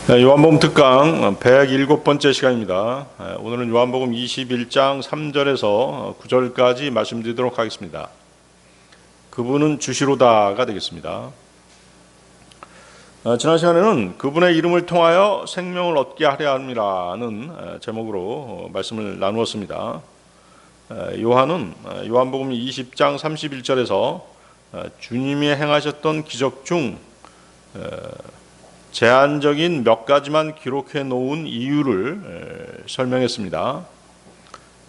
요한복음 특강 107번째 시간입니다. 오늘은 요한복음 21장 3절에서 9절까지 말씀드리도록 하겠습니다. 그분은 주시로다가 되겠습니다. 지난 시간에는 그분의 이름을 통하여 생명을 얻게 하려 함이라는 제목으로 말씀을 나누었습니다. 요한은 요한복음 20장 31절에서 주님이 행하셨던 기적 중 제한적인 몇 가지만 기록해 놓은 이유를 설명했습니다.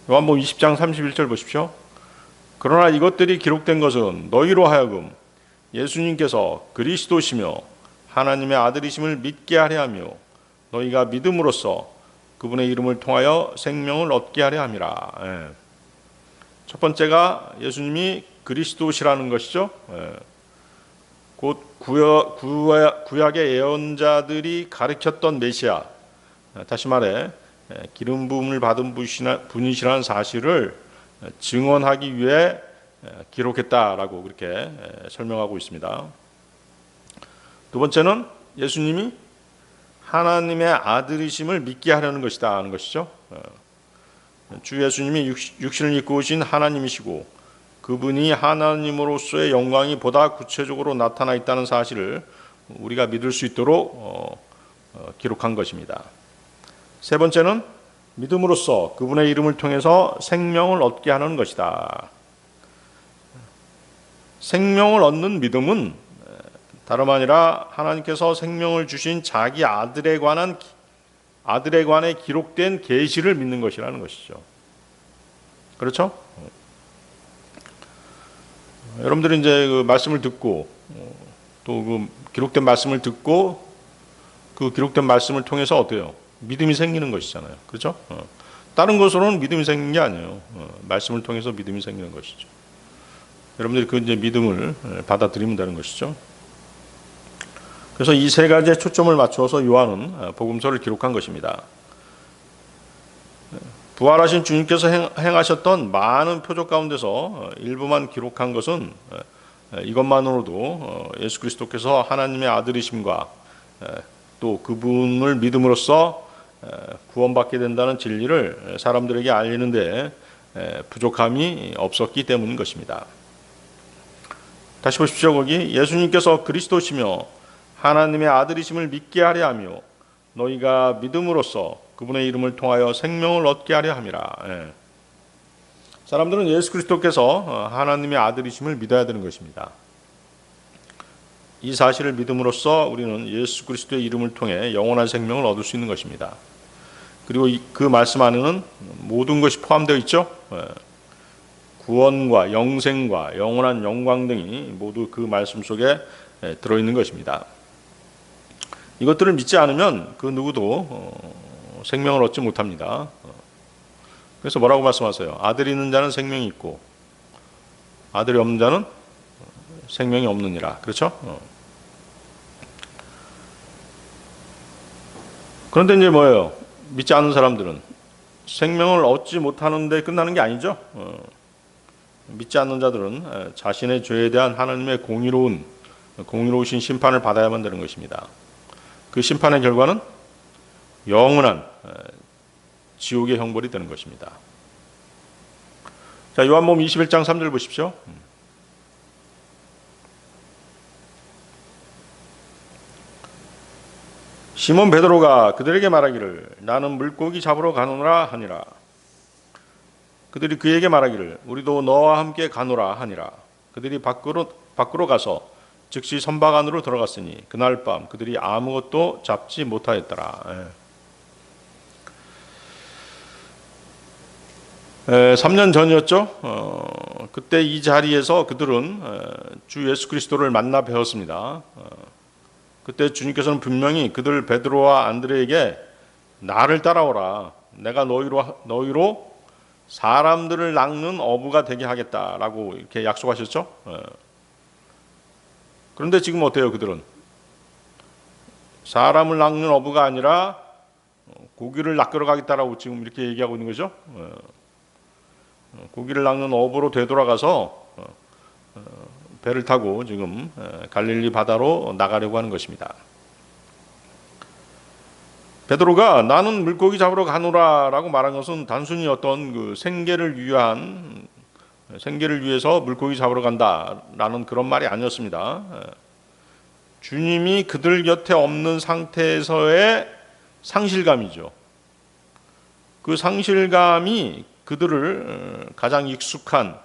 요한복음 20장 31절 보십시오. 그러나 이것들이 기록된 것은 너희로 하여금 예수님께서 그리스도시며 하나님의 아들이심을 믿게 하려 하며 너희가 믿음으로써 그분의 이름을 통하여 생명을 얻게 하려 함이라. 첫 번째가 예수님이 그리스도시라는 것이죠. 곧 구약의 예언자들이 가르쳤던 메시아, 다시 말해 기름 부음을 받은 분이시라는 사실을 증언하기 위해 기록했다라고 그렇게 설명하고 있습니다. 두 번째는 예수님이 하나님의 아들이심을 믿게 하려는 것이다 하는 것이죠. 주 예수님이 육신을 입고 오신 하나님이시고 그분이 하나님으로서의 영광이 보다 구체적으로 나타나 있다는 사실을 우리가 믿을 수 있도록 기록한 것입니다. 세 번째는 믿음으로써 그분의 이름을 통해서 생명을 얻게 하는 것이다. 생명을 얻는 믿음은 다름 아니라 하나님께서 생명을 주신 자기 아들에 관해 기록된 계시를 믿는 것이라는 것이죠. 그렇죠? 여러분들이 이제 그 말씀을 듣고 또 그 기록된 말씀을 듣고 그 기록된 말씀을 통해서 어때요? 믿음이 생기는 것이잖아요. 그렇죠? 다른 것으로는 믿음이 생기는 게 아니에요. 말씀을 통해서 믿음이 생기는 것이죠. 여러분들이 그 이제 믿음을 받아들이면 되는 것이죠. 그래서 이 세 가지에 초점을 맞추어서 요한은 복음서를 기록한 것입니다. 부활하신 주님께서 행하셨던 많은 표적 가운데서 일부만 기록한 것은 이것만으로도 예수 그리스도께서 하나님의 아들이심과 또 그분을 믿음으로써 구원받게 된다는 진리를 사람들에게 알리는데 부족함이 없었기 때문인 것입니다. 다시 보십시오. 거기 예수님께서 그리스도시며 하나님의 아들이심을 믿게 하려 하며 너희가 믿음으로써 그분의 이름을 통하여 생명을 얻게 하려 함이라. 사람들은 예수 그리스도께서 하나님의 아들이심을 믿어야 되는 것입니다. 이 사실을 믿음으로써 우리는 예수 그리스도의 이름을 통해 영원한 생명을 얻을 수 있는 것입니다. 그리고 그 말씀 안에는 모든 것이 포함되어 있죠. 구원과 영생과 영원한 영광 등이 모두 그 말씀 속에 들어있는 것입니다. 이것들을 믿지 않으면 그 누구도 생명을 얻지 못합니다. 그래서 뭐라고 말씀하세요? 아들이 있는 자는 생명이 있고 아들이 없는 자는 생명이 없느니라. 그렇죠? 그런데 이제 뭐예요? 믿지 않는 사람들은 생명을 얻지 못하는데 끝나는 게 아니죠. 믿지 않는 자들은 자신의 죄에 대한 하나님의 공의로우신 심판을 받아야만 되는 것입니다. 그 심판의 결과는 영원한 지옥의 형벌이 되는 것입니다. 자, 요한복음 21장 3절 보십시오. 시몬 베드로가 그들에게 말하기를 나는 물고기 잡으러 가노라 하니라. 그들이 그에게 말하기를 우리도 너와 함께 가노라 하니라. 그들이 밖으로 가서 즉시 선박 안으로 들어갔으니 그날 밤 그들이 아무것도 잡지 못하였더라. 3년 전이었죠. 그때 이 자리에서 그들은 주 예수 그리스도를 만나 배웠습니다. 그때 주님께서는 분명히 그들 베드로와 안드레에게 나를 따라오라. 내가 너희로 사람들을 낚는 어부가 되게 하겠다라고 이렇게 약속하셨죠. 그런데 지금 어때요? 그들은 사람을 낚는 어부가 아니라 고기를 낚으러 가겠다라고 지금 이렇게 얘기하고 있는 거죠. 고기를 낚는 어부로 되돌아가서 배를 타고 지금 갈릴리 바다로 나가려고 하는 것입니다. 베드로가 나는 물고기 잡으러 가노라라고 말한 것은 단순히 어떤 그 생계를 위해서 물고기 잡으러 간다라는 그런 말이 아니었습니다. 주님이 그들 곁에 없는 상태에서의 상실감이죠. 그 상실감이 그들을 가장 익숙한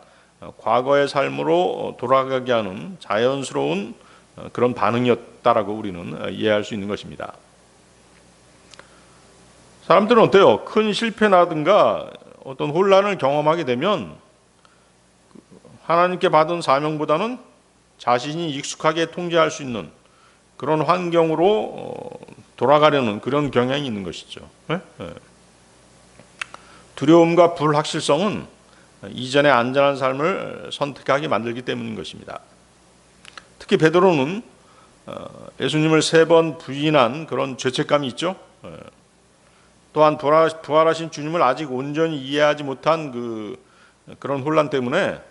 과거의 삶으로 돌아가게 하는 자연스러운 그런 반응이었다라고 우리는 이해할 수 있는 것입니다. 사람들은 어때요? 큰 실패나든가 어떤 혼란을 경험하게 되면 하나님께 받은 사명보다는 자신이 익숙하게 통제할 수 있는 그런 환경으로 돌아가려는 그런 경향이 있는 것이죠. 두려움과 불확실성은 이전의 안전한 삶을 선택하게 만들기 때문인 것입니다. 특히 베드로는 예수님을 3번 부인한 그런 죄책감이 있죠. 또한 부활하신 주님을 아직 온전히 이해하지 못한 그런 혼란 때문에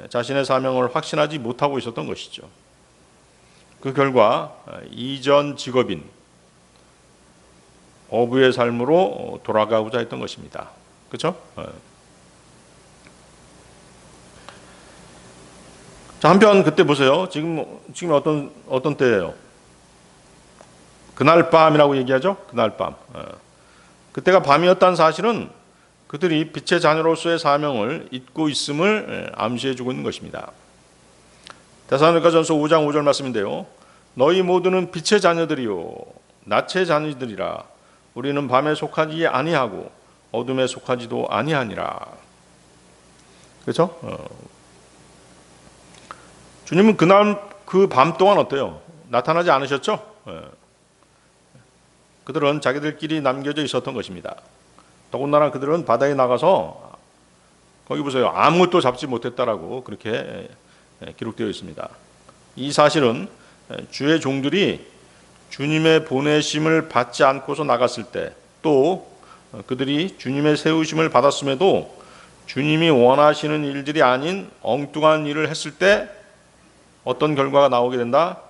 자신의 사명을 확신하지 못하고 있었던 것이죠. 그 결과 이전 직업인 어부의 삶으로 돌아가고자 했던 것입니다. 그렇죠? 자, 한편 그때 보세요. 지금 어떤 때예요? 그날 밤이라고 얘기하죠. 그날 밤. 그때가 밤이었다는 사실은 그들이 빛의 자녀로서의 사명을 잊고 있음을 암시해주고 있는 것입니다. 데살로니가전서 5장 5절 말씀인데요. 너희 모두는 빛의 자녀들이요 낯의 자녀들이라. 우리는 밤에 속하지 아니하고 어둠에 속하지도 아니하니라. 그렇죠? 주님은 그날 그 밤 동안 어때요? 나타나지 않으셨죠? 그들은 자기들끼리 남겨져 있었던 것입니다. 더군다나 그들은 바다에 나가서 거기 보세요. 아무것도 잡지 못했다라고 그렇게 기록되어 있습니다. 이 사실은 주의 종들이 주님의 보내심을 받지 않고서 나갔을 때, 또 그들이 주님의 세우심을 받았음에도 주님이 원하시는 일들이 아닌 엉뚱한 일을 했을 때 어떤 결과가 나오게 된다?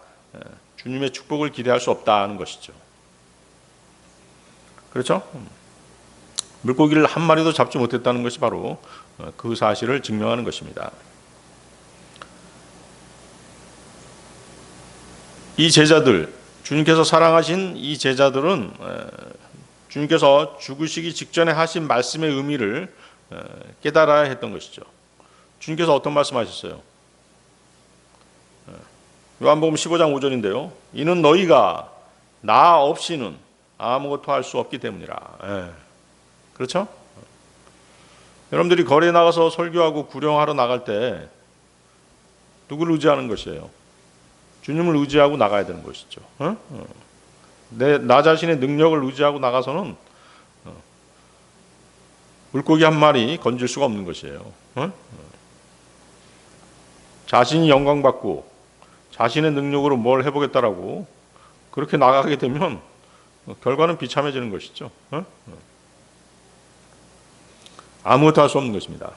주님의 축복을 기대할 수 없다는 것이죠. 그렇죠? 물고기를 한 마리도 잡지 못했다는 것이 바로 그 사실을 증명하는 것입니다. 이 제자들, 주님께서 사랑하신 이 제자들은 주님께서 죽으시기 직전에 하신 말씀의 의미를 깨달아야 했던 것이죠. 주님께서 어떤 말씀하셨어요? 요한복음 15장 5절인데요. 이는 너희가 나 없이는 아무것도 할 수 없기 때문이라. 그렇죠? 여러분들이 거리에 나가서 설교하고 구령하러 나갈 때 누구를 의지하는 것이에요? 주님을 의지하고 나가야 되는 것이죠. 나 자신의 능력을 의지하고 나가서는 물고기 한 마리 건질 수가 없는 것이에요. 자신이 영광받고 자신의 능력으로 뭘 해보겠다라고 그렇게 나가게 되면 결과는 비참해지는 것이죠. 아무것도 할 수 없는 것입니다.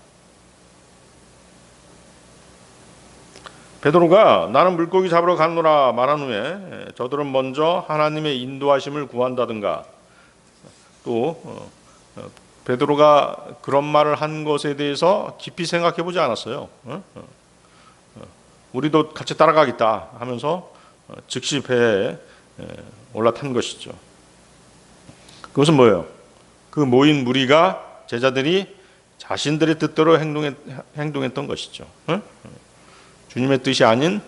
베드로가 나는 물고기 잡으러 가노라 말한 후에 저들은 먼저 하나님의 인도하심을 구한다든가, 또 베드로가 그런 말을 한 것에 대해서 깊이 생각해 보지 않았어요. 우리도 같이 따라가겠다 하면서 즉시 배에 올라탄 것이죠. 그것은 뭐예요? 그 모인 무리가, 제자들이 자신들의 뜻대로 행동했던 것이죠. 주님의 뜻이 아닌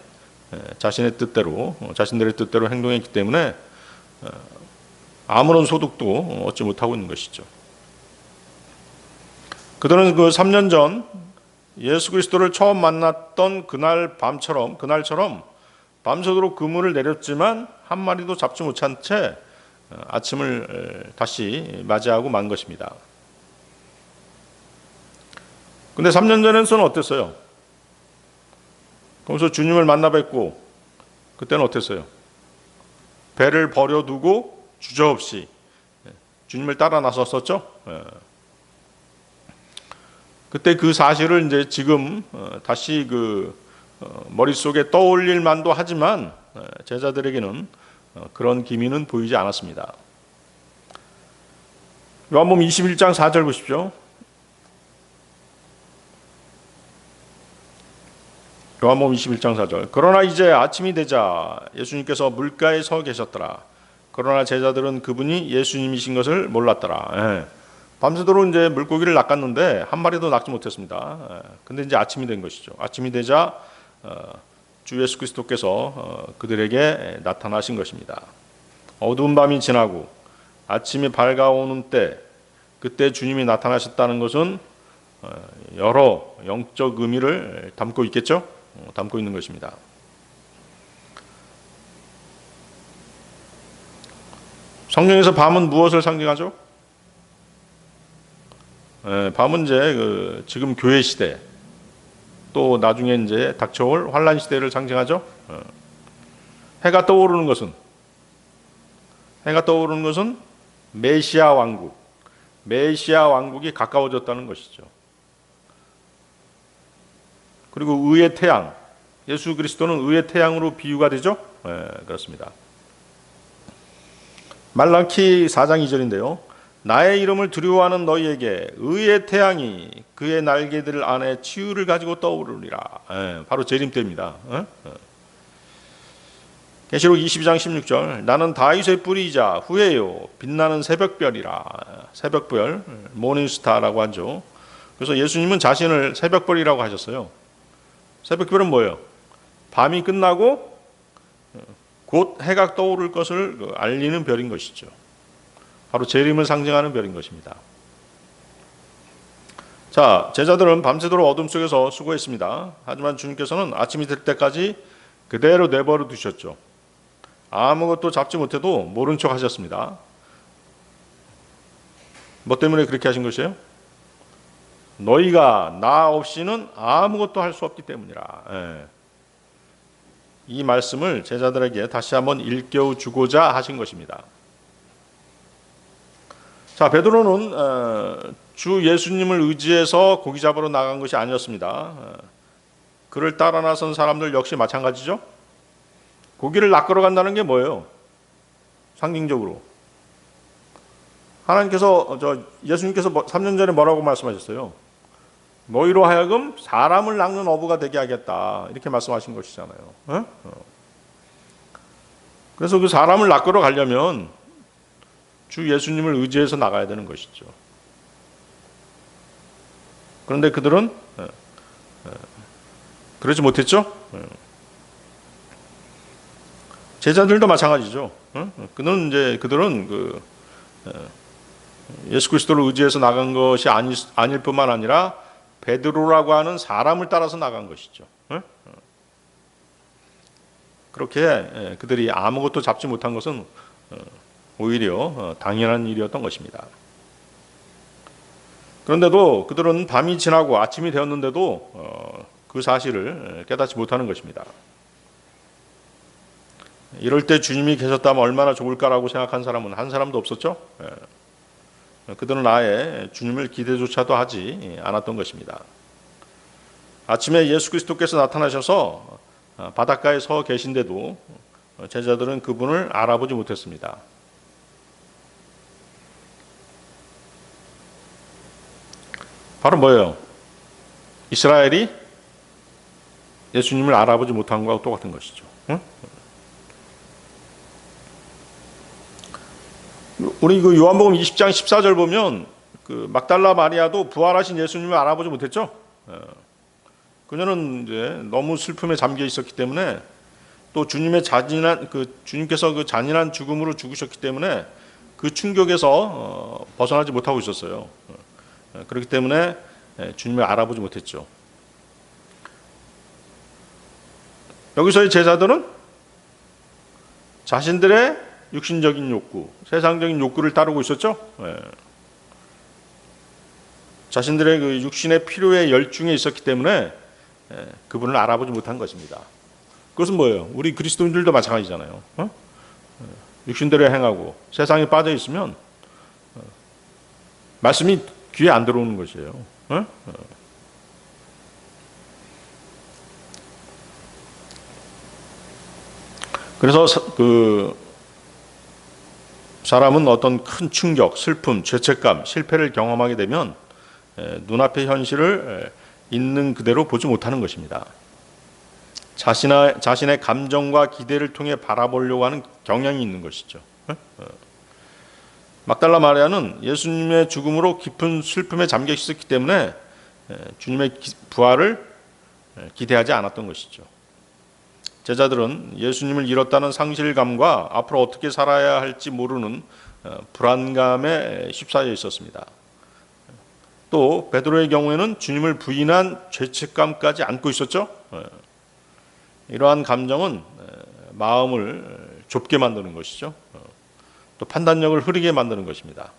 자신들의 뜻대로 행동했기 때문에 아무런 소득도 얻지 못하고 있는 것이죠. 그들은 그 3년 전 예수 그리스도를 처음 만났던 그날처럼 밤새도록 그물을 내렸지만 한 마리도 잡지 못한 채 아침을 다시 맞이하고 만 것입니다. 근데 3년 전에는 어땠어요? 그러면서 주님을 만나 뵙고 그때는 어땠어요? 배를 버려두고 주저없이 주님을 따라 나섰었죠? 그때 그 사실을 이제 지금 다시 머릿속에 떠올릴 만도 하지만 제자들에게는 그런 기미는 보이지 않았습니다. 요한복음 21장 4절 보십시오. 요한복음 21장 4절. 그러나 이제 아침이 되자 예수님께서 물가에 서 계셨더라. 그러나 제자들은 그분이 예수님이신 것을 몰랐더라. 예. 밤새도록 이제 물고기를 낚았는데 한 마리도 낚지 못했습니다. 예. 근데 이제 아침이 된 것이죠. 아침이 되자 주 예수 그리스도께서 그들에게 나타나신 것입니다. 어두운 밤이 지나고 아침이 밝아오는 때, 그때 주님이 나타나셨다는 것은 여러 영적 의미를 담고 있겠죠? 담고 있는 것입니다. 성경에서 밤은 무엇을 상징하죠? 밤은 이제 지금 교회 시대, 또 나중에 이제 닥쳐올 환란 시대를 상징하죠. 해가 떠오르는 것은 메시아 왕국이 가까워졌다는 것이죠. 그리고 의의 태양, 예수 그리스도는 의의 태양으로 비유가 되죠. 그렇습니다. 말라키 4장 2절인데요. 나의 이름을 두려워하는 너희에게 의의 태양이 그의 날개들 안에 치유를 가지고 떠오르리라. 바로 재림 때입니다. 계시록 22장 16절. 나는 다윗의 뿌리이자 후예요 빛나는 새벽별이라. 새벽별, 모닝스타라고 하죠. 그래서 예수님은 자신을 새벽별이라고 하셨어요. 새벽별은 뭐예요? 밤이 끝나고 곧 해가 떠오를 것을 알리는 별인 것이죠. 바로 재림을 상징하는 별인 것입니다. 자, 제자들은 밤새도록 어둠 속에서 수고했습니다. 하지만 주님께서는 아침이 될 때까지 그대로 내버려 두셨죠. 아무것도 잡지 못해도 모른 척 하셨습니다. 뭐 때문에 그렇게 하신 것이에요? 너희가 나 없이는 아무것도 할 수 없기 때문이라. 이 말씀을 제자들에게 다시 한번 일깨워 주고자 하신 것입니다. 자, 베드로는 주 예수님을 의지해서 고기 잡으러 나간 것이 아니었습니다. 그를 따라 나선 사람들 역시 마찬가지죠. 고기를 낚으러 간다는 게 뭐예요? 상징적으로 하나님께서 예수님께서 3년 전에 뭐라고 말씀하셨어요? 너희로 하여금 사람을 낚는 어부가 되게 하겠다, 이렇게 말씀하신 것이잖아요. 그래서 그 사람을 낚으러 가려면 주 예수님을 의지해서 나가야 되는 것이죠. 그런데 그들은 그러지 못했죠. 제자들도 마찬가지죠. 그들은 예수 그리스도를 의지해서 나간 것이 아닐 뿐만 아니라 베드로라고 하는 사람을 따라서 나간 것이죠. 그렇게 그들이 아무것도 잡지 못한 것은 오히려 당연한 일이었던 것입니다. 그런데도 그들은 밤이 지나고 아침이 되었는데도 그 사실을 깨닫지 못하는 것입니다. 이럴 때 주님이 계셨다면 얼마나 좋을까라고 생각한 사람은 한 사람도 없었죠. 그들은 아예 주님을 기대조차도 하지 않았던 것입니다. 아침에 예수 그리스도께서 나타나셔서 바닷가에 서 계신데도 제자들은 그분을 알아보지 못했습니다. 바로 뭐예요? 이스라엘이 예수님을 알아보지 못한 것과 똑같은 것이죠. 우리 그 요한복음 20장 14절 보면 그 막달라 마리아도 부활하신 예수님을 알아보지 못했죠. 그녀는 이제 너무 슬픔에 잠겨 있었기 때문에, 또 주님의 주님께서 그 잔인한 죽음으로 죽으셨기 때문에 그 충격에서 벗어나지 못하고 있었어요. 그렇기 때문에 주님을 알아보지 못했죠. 여기서의 제자들은 자신들의 육신적인 욕구, 세상적인 욕구를 따르고 있었죠. 자신들의 그 육신의 필요에 열중해 있었기 때문에 그분을 알아보지 못한 것입니다. 그것은 뭐예요? 우리 그리스도인들도 마찬가지잖아요. 육신대로 행하고 세상에 빠져 있으면 말씀이 귀에 안 들어오는 것이에요. 그래서 사람은 어떤 큰 충격, 슬픔, 죄책감, 실패를 경험하게 되면 눈앞의 현실을 있는 그대로 보지 못하는 것입니다. 자신의 감정과 기대를 통해 바라보려고 하는 경향이 있는 것이죠. 막달라 마리아는 예수님의 죽음으로 깊은 슬픔에 잠겨 있었기 때문에 주님의 부활을 기대하지 않았던 것이죠. 제자들은 예수님을 잃었다는 상실감과 앞으로 어떻게 살아야 할지 모르는 불안감에 휩싸여 있었습니다. 또 베드로의 경우에는 주님을 부인한 죄책감까지 안고 있었죠. 이러한 감정은 마음을 좁게 만드는 것이죠. 또 판단력을 흐리게 만드는 것입니다.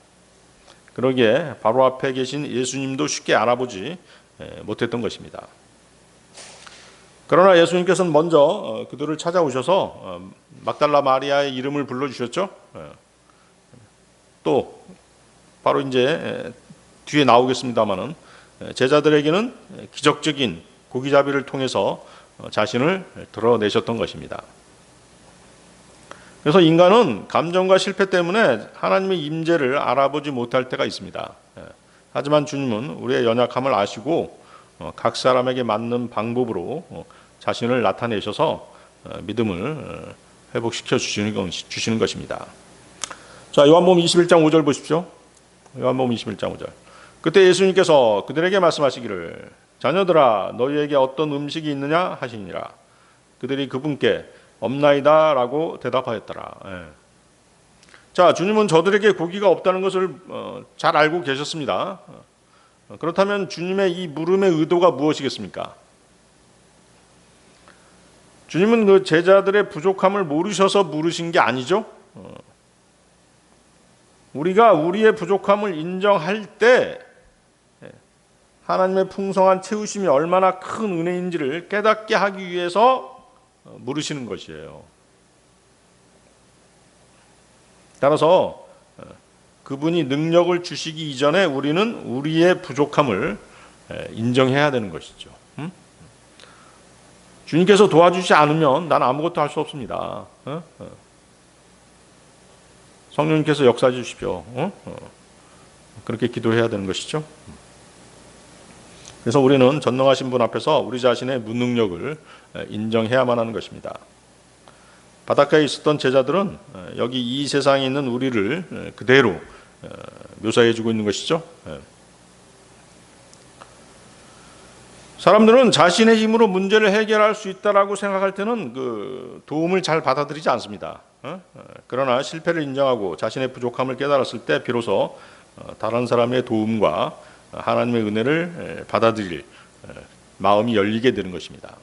그러기에 바로 앞에 계신 예수님도 쉽게 알아보지 못했던 것입니다. 그러나 예수님께서는 먼저 그들을 찾아오셔서 막달라 마리아의 이름을 불러주셨죠. 또 바로 이제 뒤에 나오겠습니다마는 제자들에게는 기적적인 고기잡이를 통해서 자신을 드러내셨던 것입니다. 그래서 인간은 감정과 실패 때문에 하나님의 임재를 알아보지 못할 때가 있습니다. 하지만 주님은 우리의 연약함을 아시고 각 사람에게 맞는 방법으로 자신을 나타내셔서 믿음을 회복시켜 주시는 것입니다. 자, 요한복음 21장 5절 보십시오. 요한복음 21장 5절. 그때 예수님께서 그들에게 말씀하시기를 자녀들아 너희에게 어떤 음식이 있느냐 하시니라. 그들이 그분께 없나이다 라고 대답하였더라. 자, 주님은 저들에게 고기가 없다는 것을 잘 알고 계셨습니다. 그렇다면 주님의 이 물음의 의도가 무엇이겠습니까? 주님은 그 제자들의 부족함을 모르셔서 물으신 게 아니죠. 우리가 우리의 부족함을 인정할 때 하나님의 풍성한 채우심이 얼마나 큰 은혜인지를 깨닫게 하기 위해서 물으시는 것이에요. 따라서 그분이 능력을 주시기 이전에 우리는 우리의 부족함을 인정해야 되는 것이죠. 주님께서 도와주지 않으면 난 아무것도 할 수 없습니다. 성령님께서 역사해 주십시오. 그렇게 기도해야 되는 것이죠. 그래서 우리는 전능하신 분 앞에서 우리 자신의 무능력을 인정해야만 하는 것입니다. 바닷가에 있었던 제자들은 여기 이 세상에 있는 우리를 그대로 묘사해 주고 있는 것이죠. 사람들은 자신의 힘으로 문제를 해결할 수 있다라고 생각할 때는 그 도움을 잘 받아들이지 않습니다. 그러나 실패를 인정하고 자신의 부족함을 깨달았을 때 비로소 다른 사람의 도움과 하나님의 은혜를 받아들일 마음이 열리게 되는 것입니다.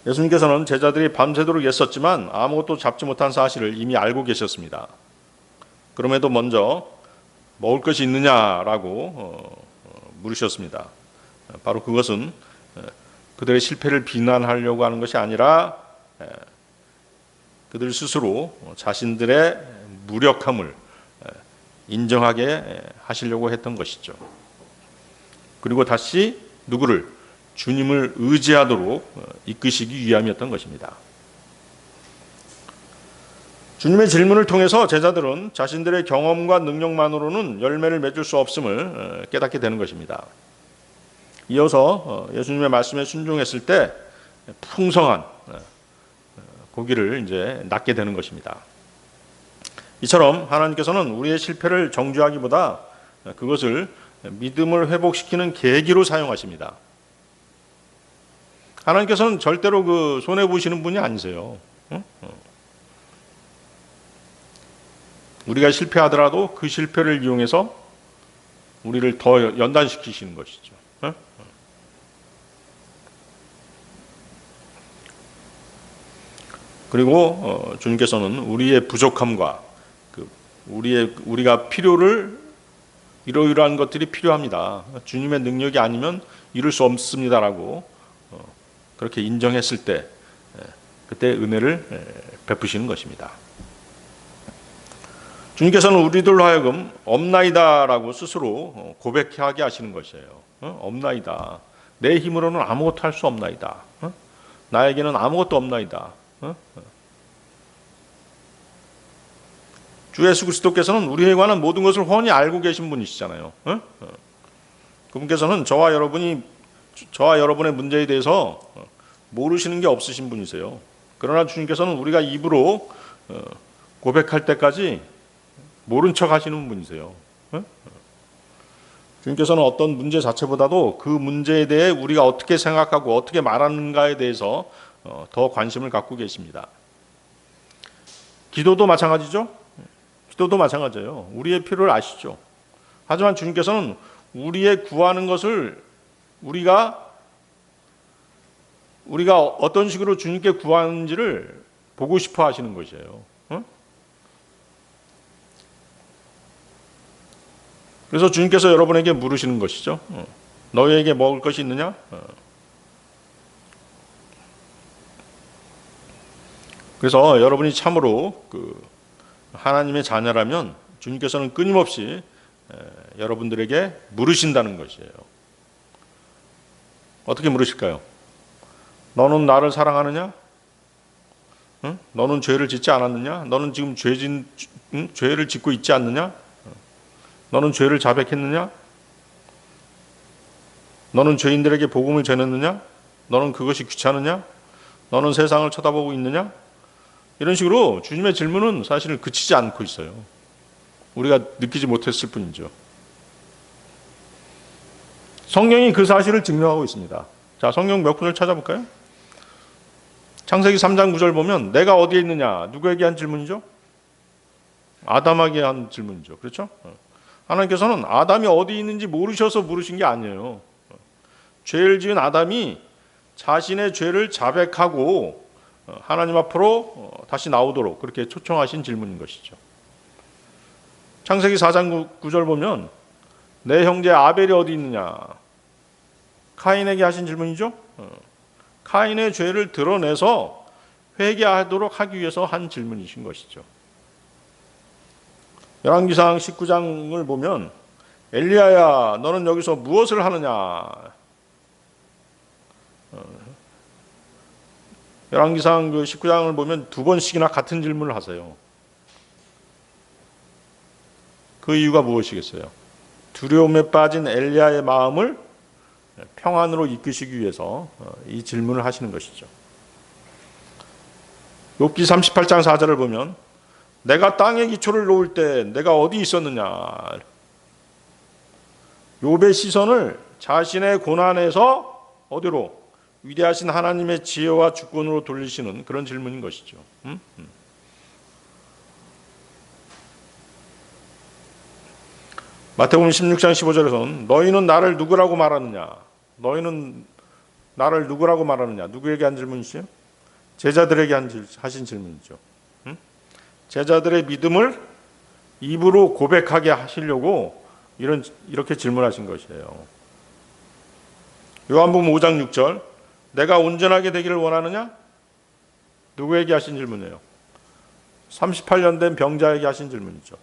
예수님께서는 제자들이 밤새도록 애썼지만 아무것도 잡지 못한 사실을 이미 알고 계셨습니다. 그럼에도 먼저 먹을 것이 있느냐라고 물으셨습니다. 바로 그것은 그들의 실패를 비난하려고 하는 것이 아니라 그들 스스로 자신들의 무력함을 인정하게 하시려고 했던 것이죠. 그리고 다시 누구를? 주님을 의지하도록 이끄시기 위함이었던 것입니다. 주님의 질문을 통해서 제자들은 자신들의 경험과 능력만으로는 열매를 맺을 수 없음을 깨닫게 되는 것입니다. 이어서 예수님의 말씀에 순종했을 때 풍성한 고기를 이제 낳게 되는 것입니다. 이처럼 하나님께서는 우리의 실패를 정죄하기보다 그것을 믿음을 회복시키는 계기로 사용하십니다. 하나님께서는 절대로 그 손해 보시는 분이 아니세요. 우리가 실패하더라도 그 실패를 이용해서 우리를 더 연단시키시는 것이죠. 그리고 주님께서는 우리의 부족함과 우리가 필요를 이러이러한 것들이 필요합니다. 주님의 능력이 아니면 이룰 수 없습니다라고 그렇게 인정했을 때 그때 은혜를 베푸시는 것입니다. 주님께서는 우리들로 하여금 없나이다라고 스스로 고백하게 하시는 것이에요. 없나이다. 내 힘으로는 아무것도 할 수 없나이다. 나에게는 아무것도 없나이다. 주 예수 그리스도께서는 우리에 관한 모든 것을 훤히 알고 계신 분이시잖아요. 그분께서는 저와 여러분의 문제에 대해서 모르시는 게 없으신 분이세요. 그러나 주님께서는 우리가 입으로 고백할 때까지 모른 척 하시는 분이세요. 주님께서는 어떤 문제 자체보다도 그 문제에 대해 우리가 어떻게 생각하고 어떻게 말하는가에 대해서 더 관심을 갖고 계십니다. 기도도 마찬가지죠. 기도도 마찬가지예요. 우리의 필요를 아시죠. 하지만 주님께서는 우리의 구하는 것을 우리가 어떤 식으로 주님께 구하는지를 보고 싶어 하시는 것이에요. 그래서 주님께서 여러분에게 물으시는 것이죠. 너희에게 먹을 것이 있느냐? 그래서 여러분이 참으로 하나님의 자녀라면 주님께서는 끊임없이 여러분들에게 물으신다는 것이에요. 어떻게 물으실까요? 너는 나를 사랑하느냐? 너는 죄를 짓지 않았느냐? 너는 지금 죄를 짓고 있지 않느냐? 너는 죄를 자백했느냐? 너는 죄인들에게 복음을 전했느냐? 너는 그것이 귀찮으냐? 너는 세상을 쳐다보고 있느냐? 이런 식으로 주님의 질문은 사실 그치지 않고 있어요. 우리가 느끼지 못했을 뿐이죠. 성경이 그 사실을 증명하고 있습니다. 자, 성경 몇 군을 찾아볼까요? 창세기 3장 9절 보면 내가 어디에 있느냐? 누구에게 한 질문이죠? 아담에게 한 질문이죠. 그렇죠? 하나님께서는 아담이 어디 있는지 모르셔서 물으신 게 아니에요. 죄를 지은 아담이 자신의 죄를 자백하고 하나님 앞으로 다시 나오도록 그렇게 초청하신 질문인 것이죠. 창세기 4장 9절 보면 내 형제 아벨이 어디 있느냐? 카인에게 하신 질문이죠. 카인의 죄를 드러내서 회개하도록 하기 위해서 한 질문이신 것이죠. 열왕기상 19장을 보면 엘리야야 너는 여기서 무엇을 하느냐? 열왕기상 19장을 보면 두 번씩이나 같은 질문을 하세요. 그 이유가 무엇이겠어요? 두려움에 빠진 엘리야의 마음을 평안으로 이끄시기 위해서 이 질문을 하시는 것이죠. 욥기 38장 4절을 보면 내가 땅에 기초를 놓을 때 내가 어디 있었느냐? 욥의 시선을 자신의 고난에서 어디로? 위대하신 하나님의 지혜와 주권으로 돌리시는 그런 질문인 것이죠. 마태복음 16장 15절에서는 너희는 나를 누구라고 말하느냐? 너희는 나를 누구라고 말하느냐? 누구에게 한 질문이죠? 제자들에게 하신 질문이죠. 제자들의 믿음을 입으로 고백하게 하시려고 이렇게 질문하신 것이에요. 요한복음 5장 6절 내가 온전하게 되기를 원하느냐? 누구에게 하신 질문이에요? 38년 된 병자에게 하신 질문이죠.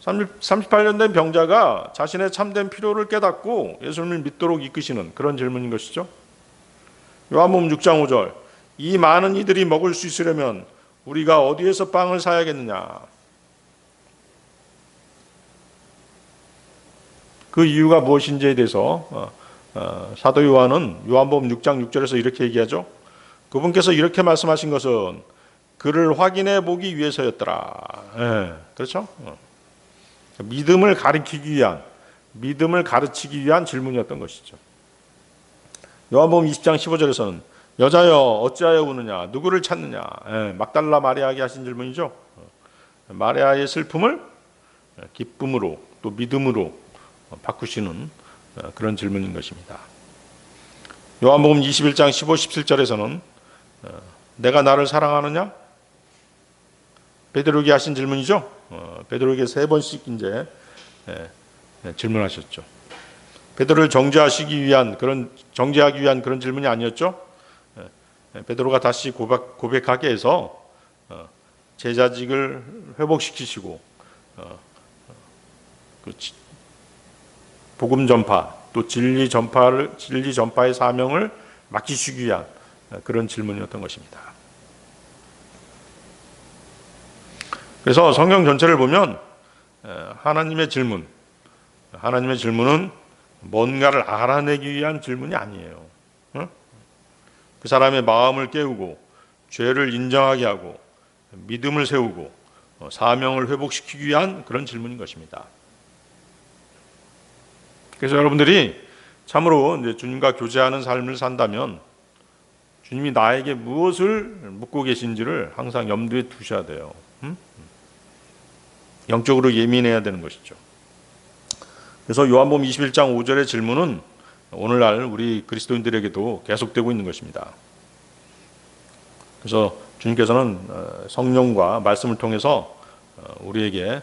38년 된 병자가 자신의 참된 필요를 깨닫고 예수님을 믿도록 이끄시는 그런 질문인 것이죠. 요한복음 6장 5절 이 많은 이들이 먹을 수 있으려면 우리가 어디에서 빵을 사야겠느냐? 그 이유가 무엇인지에 대해서 사도 요한은 요한복음 6장 6절에서 이렇게 얘기하죠. 그분께서 이렇게 말씀하신 것은 그를 확인해 보기 위해서였더라. 그렇죠? 믿음을 가르치기 위한 질문이었던 것이죠. 요한복음 20장 15절에서는 여자여 어찌하여 우느냐? 누구를 찾느냐? 막달라 마리아에게 하신 질문이죠. 마리아의 슬픔을 기쁨으로 또 믿음으로 바꾸시는 그런 질문인 것입니다. 요한복음 21장 15, 17절에서는 내가 나를 사랑하느냐? 베드로에게 하신 질문이죠. 베드로에게 3번씩 이제 질문하셨죠. 베드로를 정죄하기 위한 그런 질문이 아니었죠. 베드로가 다시 고백하게 해서 제자직을 회복시키시고 복음 전파 또 진리 전파의 사명을 맡기시기 위한 그런 질문이었던 것입니다. 그래서 성경 전체를 보면 하나님의 질문은 뭔가를 알아내기 위한 질문이 아니에요. 그 사람의 마음을 깨우고 죄를 인정하게 하고 믿음을 세우고 사명을 회복시키기 위한 그런 질문인 것입니다. 그래서 여러분들이 참으로 이제 주님과 교제하는 삶을 산다면 주님이 나에게 무엇을 묻고 계신지를 항상 염두에 두셔야 돼요. 영적으로 예민해야 되는 것이죠. 그래서 요한복음 21장 5절의 질문은 오늘날 우리 그리스도인들에게도 계속되고 있는 것입니다. 그래서 주님께서는 성령과 말씀을 통해서 우리에게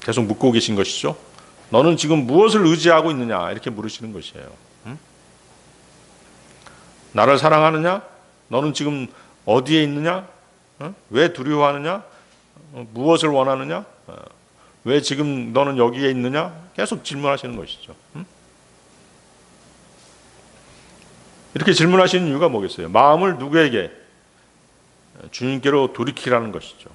계속 묻고 계신 것이죠. 너는 지금 무엇을 의지하고 있느냐? 이렇게 물으시는 것이에요. 나를 사랑하느냐? 너는 지금 어디에 있느냐? 왜 두려워하느냐? 무엇을 원하느냐? 왜 지금 너는 여기에 있느냐? 계속 질문하시는 것이죠. 이렇게 질문하시는 이유가 뭐겠어요? 마음을 누구에게? 주님께로 돌이키라는 것이죠.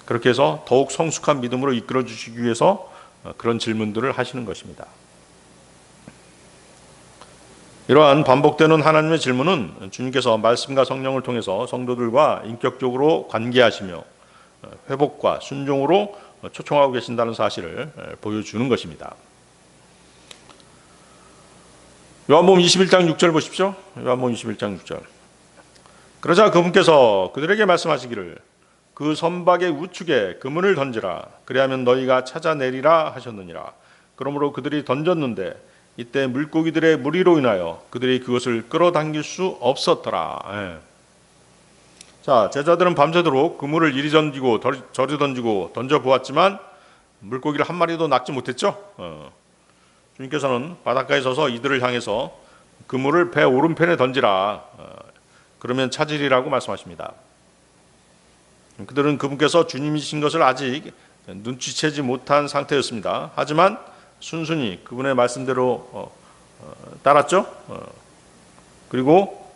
그렇게 해서 더욱 성숙한 믿음으로 이끌어 주시기 위해서 그런 질문들을 하시는 것입니다. 이러한 반복되는 하나님의 질문은 주님께서 말씀과 성령을 통해서 성도들과 인격적으로 관계하시며 회복과 순종으로 초청하고 계신다는 사실을 보여주는 것입니다. 요한복음 21장 6절 보십시오. 요한복음 21장 6절. 그러자 그분께서 그들에게 말씀하시기를 그 선박의 우측에 그물을 던지라. 그리하면 너희가 찾아내리라 하셨느니라. 그러므로 그들이 던졌는데 이때 물고기들의 무리로 인하여 그들이 그것을 끌어당길 수 없었더라. 예. 자, 제자들은 밤새도록 그물을 이리 던지고 저리 던지고 던져보았지만 물고기를 한 마리도 낚지 못했죠. 주님께서는 바닷가에 서서 이들을 향해서 그물을 배 오른편에 던지라. 그러면 찾으리라고 말씀하십니다. 그들은 그분께서 주님이신 것을 아직 눈치채지 못한 상태였습니다. 하지만 순순히 그분의 말씀대로 따랐죠. 그리고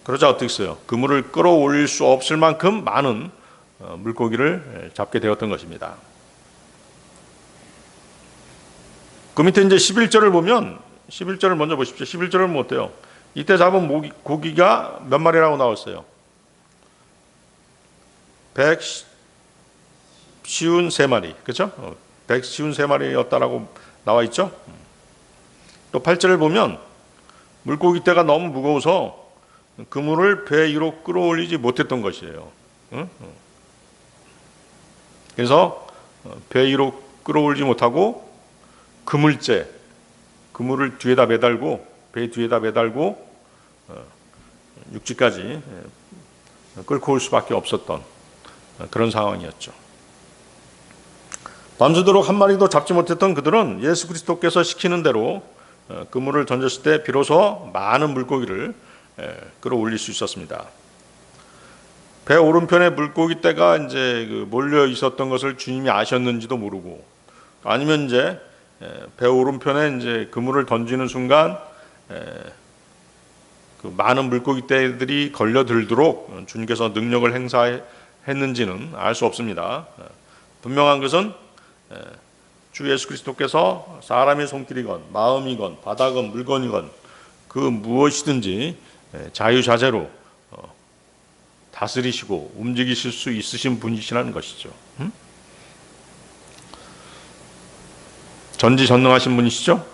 그러자 어떻게 했어요? 그물을 끌어올릴 수 없을 만큼 많은 물고기를 잡게 되었던 것입니다. 그 밑에 이제 11절을 보면 11절을 먼저 보십시오. 11절은 뭐 어때요? 이때 잡은 고기가 몇 마리라고 나왔어요? 153마리. 그렇죠? 153마리였다라고 나와 있죠? 또 8절을 보면 물고기 떼가 너무 무거워서 그물을 배 위로 끌어올리지 못했던 것이에요. 그래서 배 위로 끌어올리지 못하고 그물을 뒤에다 매달고 배 뒤에다 매달고 육지까지 끌고 올 수밖에 없었던 그런 상황이었죠. 밤새도록 한 마리도 잡지 못했던 그들은 예수 그리스도께서 시키는 대로 그물을 던졌을 때 비로소 많은 물고기를 끌어올릴 수 있었습니다. 배 오른편에 물고기 떼가 이제 몰려 있었던 것을 주님이 아셨는지도 모르고, 아니면 이제 배 오른편에 이제 그물을 던지는 순간 그 많은 물고기 떼들이 걸려들도록 주님께서 능력을 행사했는지는 알 수 없습니다. 분명한 것은 주 예수 그리스도께서 사람의 손길이건 마음이건 바다건 물건이건 그 무엇이든지 자유자재로 다스리시고 움직이실 수 있으신 분이시라는 것이죠. 전지전능하신 분이시죠.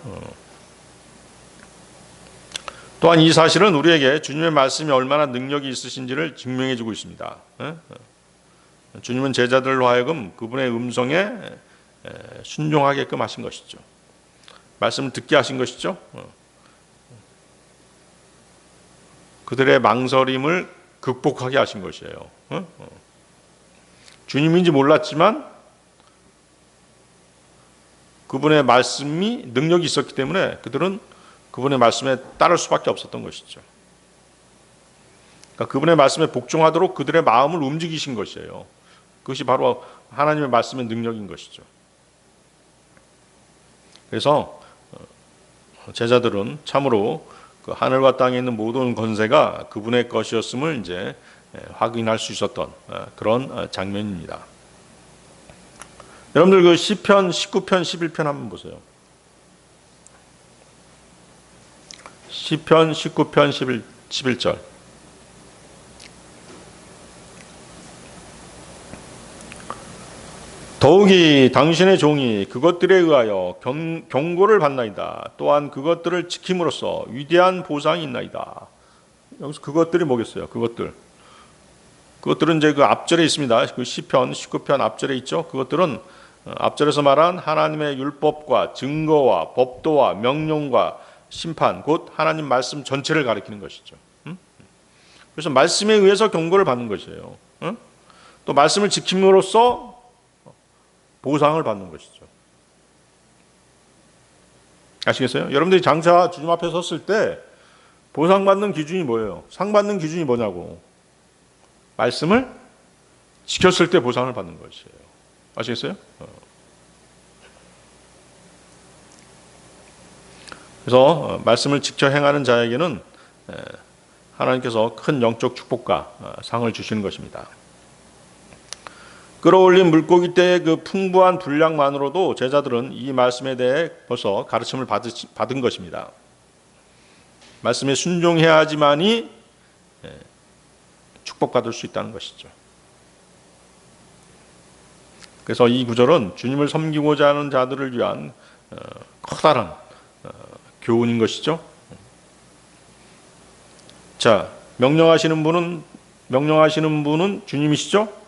또한 이 사실은 우리에게 주님의 말씀이 얼마나 능력이 있으신지를 증명해 주고 있습니다. 주님은 제자들로 하여금 그분의 음성에 순종하게끔 하신 것이죠. 말씀을 듣게 하신 것이죠. 그들의 망설임을 극복하게 하신 것이에요. 주님인지 몰랐지만 그분의 말씀이 능력이 있었기 때문에 그들은 그분의 말씀에 따를 수밖에 없었던 것이죠. 그러니까 그분의 말씀에 복종하도록 그들의 마음을 움직이신 것이에요. 그것이 바로 하나님의 말씀의 능력인 것이죠. 그래서 제자들은 참으로 그 하늘과 땅에 있는 모든 권세가 그분의 것이었음을 이제 확인할 수 있었던 그런 장면입니다. 여러분들 그 시편 19편 11편 한번 보세요. 시편 19편 11절. 더욱이 당신의 종이 그것들에 의하여 경고를 받나이다. 또한 그것들을 지킴으로써 위대한 보상이 있나이다. 여기서 그것들이 뭐겠어요? 그것들은 이제 그 앞절에 있습니다. 그 시편 19편 앞절에 있죠. 그것들은 앞절에서 말한 하나님의 율법과 증거와 법도와 명령과 심판, 곧 하나님 말씀 전체를 가리키는 것이죠. 그래서 말씀에 의해서 경고를 받는 것이에요. 또 말씀을 지킴으로써 보상을 받는 것이죠. 아시겠어요? 여러분들이 장차 주님 앞에 섰을 때 보상받는 기준이 뭐예요? 상 받는 기준이 뭐냐고. 말씀을 지켰을 때 보상을 받는 것이에요. 아시겠어요? 그래서 말씀을 지켜 행하는 자에게는 하나님께서 큰 영적 축복과 상을 주시는 것입니다. 끌어올린 물고기 때의 그 풍부한 분량만으로도 제자들은 이 말씀에 대해 벌써 가르침을 받은 것입니다. 말씀에 순종해야 하지만이 축복받을 수 있다는 것이죠. 그래서 이 구절은 주님을 섬기고자 하는 자들을 위한 커다란 교훈인 것이죠. 자, 명령하시는 분은 주님이시죠.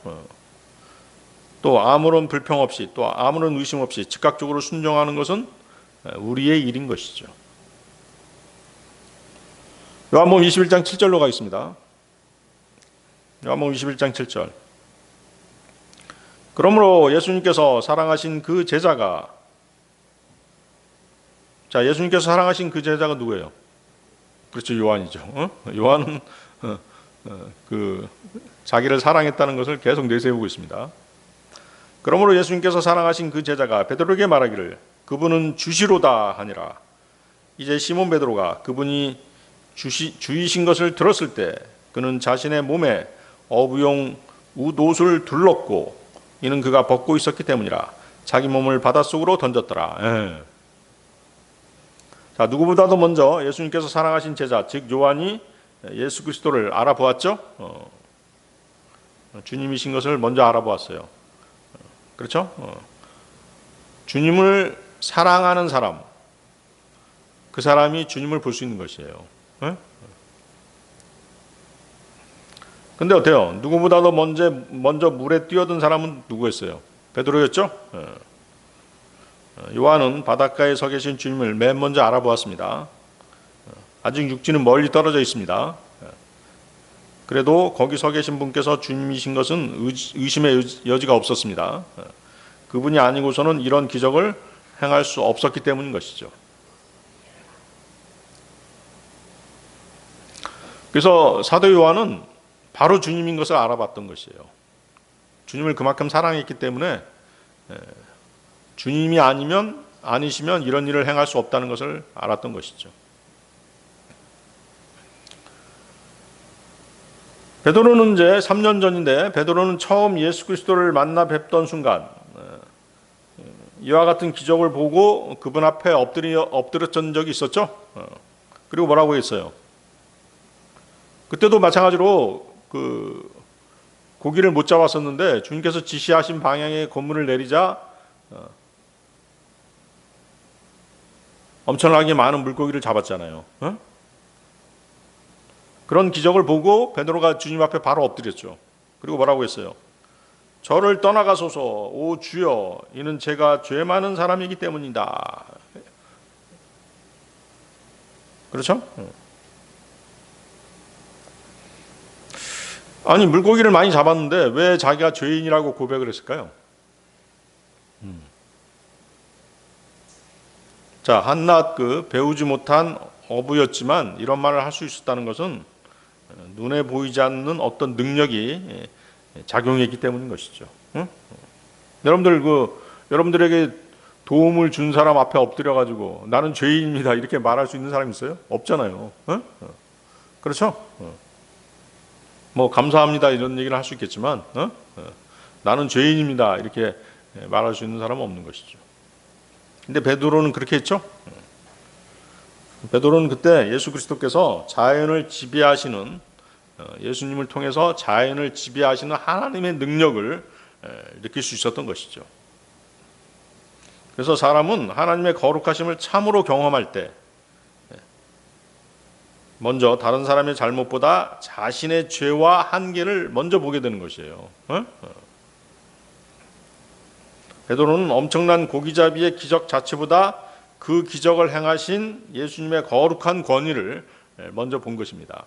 또 아무런 불평 없이 또 아무런 의심 없이 즉각적으로 순종하는 것은 우리의 일인 것이죠. 요한복음 21장 7절로 가겠습니다. 요한복음 21장 7절. 그러므로 예수님께서 사랑하신 그 제자가, 자, 예수님께서 사랑하신 그 제자가 누구예요? 그렇죠, 요한이죠. 요한은 그 자기를 사랑했다는 것을 계속 내세우고 있습니다. 그러므로 예수님께서 사랑하신 그 제자가 베드로에게 말하기를 그분은 주시로다 하니라. 이제 시몬 베드로가 그분이 주이신 것을 들었을 때 그는 자신의 몸에 어부용 웃옷을 둘렀고 이는 그가 벗고 있었기 때문이라. 자기 몸을 바닷속으로 던졌더라. 자, 누구보다도 먼저 예수님께서 사랑하신 제자, 즉 요한이 예수 그리스도를 알아보았죠. 주님이신 것을 먼저 알아보았어요. 그렇죠? 주님을 사랑하는 사람, 그 사람이 주님을 볼 수 있는 것이에요. 근데 어때요? 누구보다도 먼저 물에 뛰어든 사람은 누구였어요? 베드로였죠? 요한은 바닷가에 서 계신 주님을 맨 먼저 알아보았습니다. 아직 육지는 멀리 떨어져 있습니다. 그래도 거기 서 계신 분께서 주님이신 것은 의심의 여지가 없었습니다. 그분이 아니고서는 이런 기적을 행할 수 없었기 때문인 것이죠. 그래서 사도 요한은 바로 주님인 것을 알아봤던 것이에요. 주님을 그만큼 사랑했기 때문에 주님이 아니시면 이런 일을 행할 수 없다는 것을 알았던 것이죠. 베드로는 이제 3년 전인데 베드로는 처음 예수 그리스도를 만나 뵙던 순간 이와 같은 기적을 보고 그분 앞에 엎드렸던 적이 있었죠. 그리고 뭐라고 했어요? 그때도 마찬가지로 그 고기를 못 잡았었는데 주님께서 지시하신 방향의 건물을 내리자 엄청나게 많은 물고기를 잡았잖아요. 그런 기적을 보고 베드로가 주님 앞에 바로 엎드렸죠. 그리고 뭐라고 했어요? 저를 떠나가소서 오 주여 이는 제가 죄 많은 사람이기 때문이다. 그렇죠? 아니 물고기를 많이 잡았는데 왜 자기가 죄인이라고 고백을 했을까요? 자, 한낱 그 배우지 못한 어부였지만 이런 말을 할 수 있었다는 것은 눈에 보이지 않는 어떤 능력이 작용했기 때문인 것이죠. 여러분들에게 도움을 준 사람 앞에 엎드려 가지고 나는 죄인입니다 이렇게 말할 수 있는 사람이 있어요? 없잖아요. 그렇죠? 뭐 감사합니다 이런 얘기를 할 수 있겠지만 나는 죄인입니다 이렇게 말할 수 있는 사람은 없는 것이죠. 근데 베드로는 그렇게 했죠. 베드로는 그때 예수 그리스도께서 자연을 지배하시는 예수님을 통해서 자연을 지배하시는 하나님의 능력을 느낄 수 있었던 것이죠. 그래서 사람은 하나님의 거룩하심을 참으로 경험할 때 먼저 다른 사람의 잘못보다 자신의 죄와 한계를 먼저 보게 되는 것이에요. 베드로는 엄청난 고기잡이의 기적 자체보다 그 기적을 행하신 예수님의 거룩한 권위를 먼저 본 것입니다.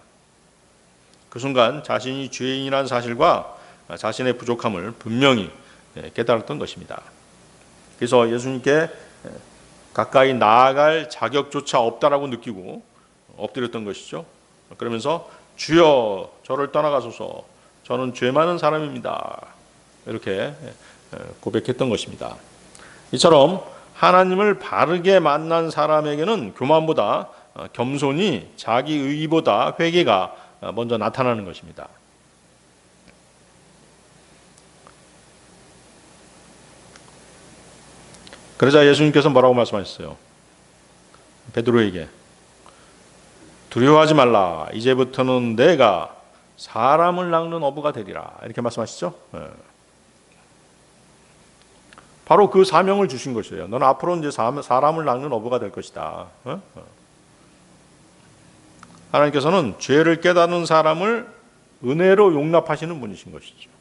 그 순간 자신이 죄인이라는 사실과 자신의 부족함을 분명히 깨달았던 것입니다. 그래서 예수님께 가까이 나아갈 자격조차 없다라고 느끼고 엎드렸던 것이죠. 그러면서 주여 저를 떠나가소서 저는 죄 많은 사람입니다. 이렇게 고백했던 것입니다. 이처럼 하나님을 바르게 만난 사람에게는 교만보다 겸손이 자기 의의보다 회개가 먼저 나타나는 것입니다. 그러자 예수님께서 뭐라고 말씀하셨어요? 베드로에게 두려워하지 말라. 이제부터는 내가 사람을 낚는 어부가 되리라. 이렇게 말씀하시죠? 바로 그 사명을 주신 것이에요. 너는 앞으로 이제 사람을 낚는 어부가 될 것이다. 하나님께서는 죄를 깨닫는 사람을 은혜로 용납하시는 분이신 것이죠.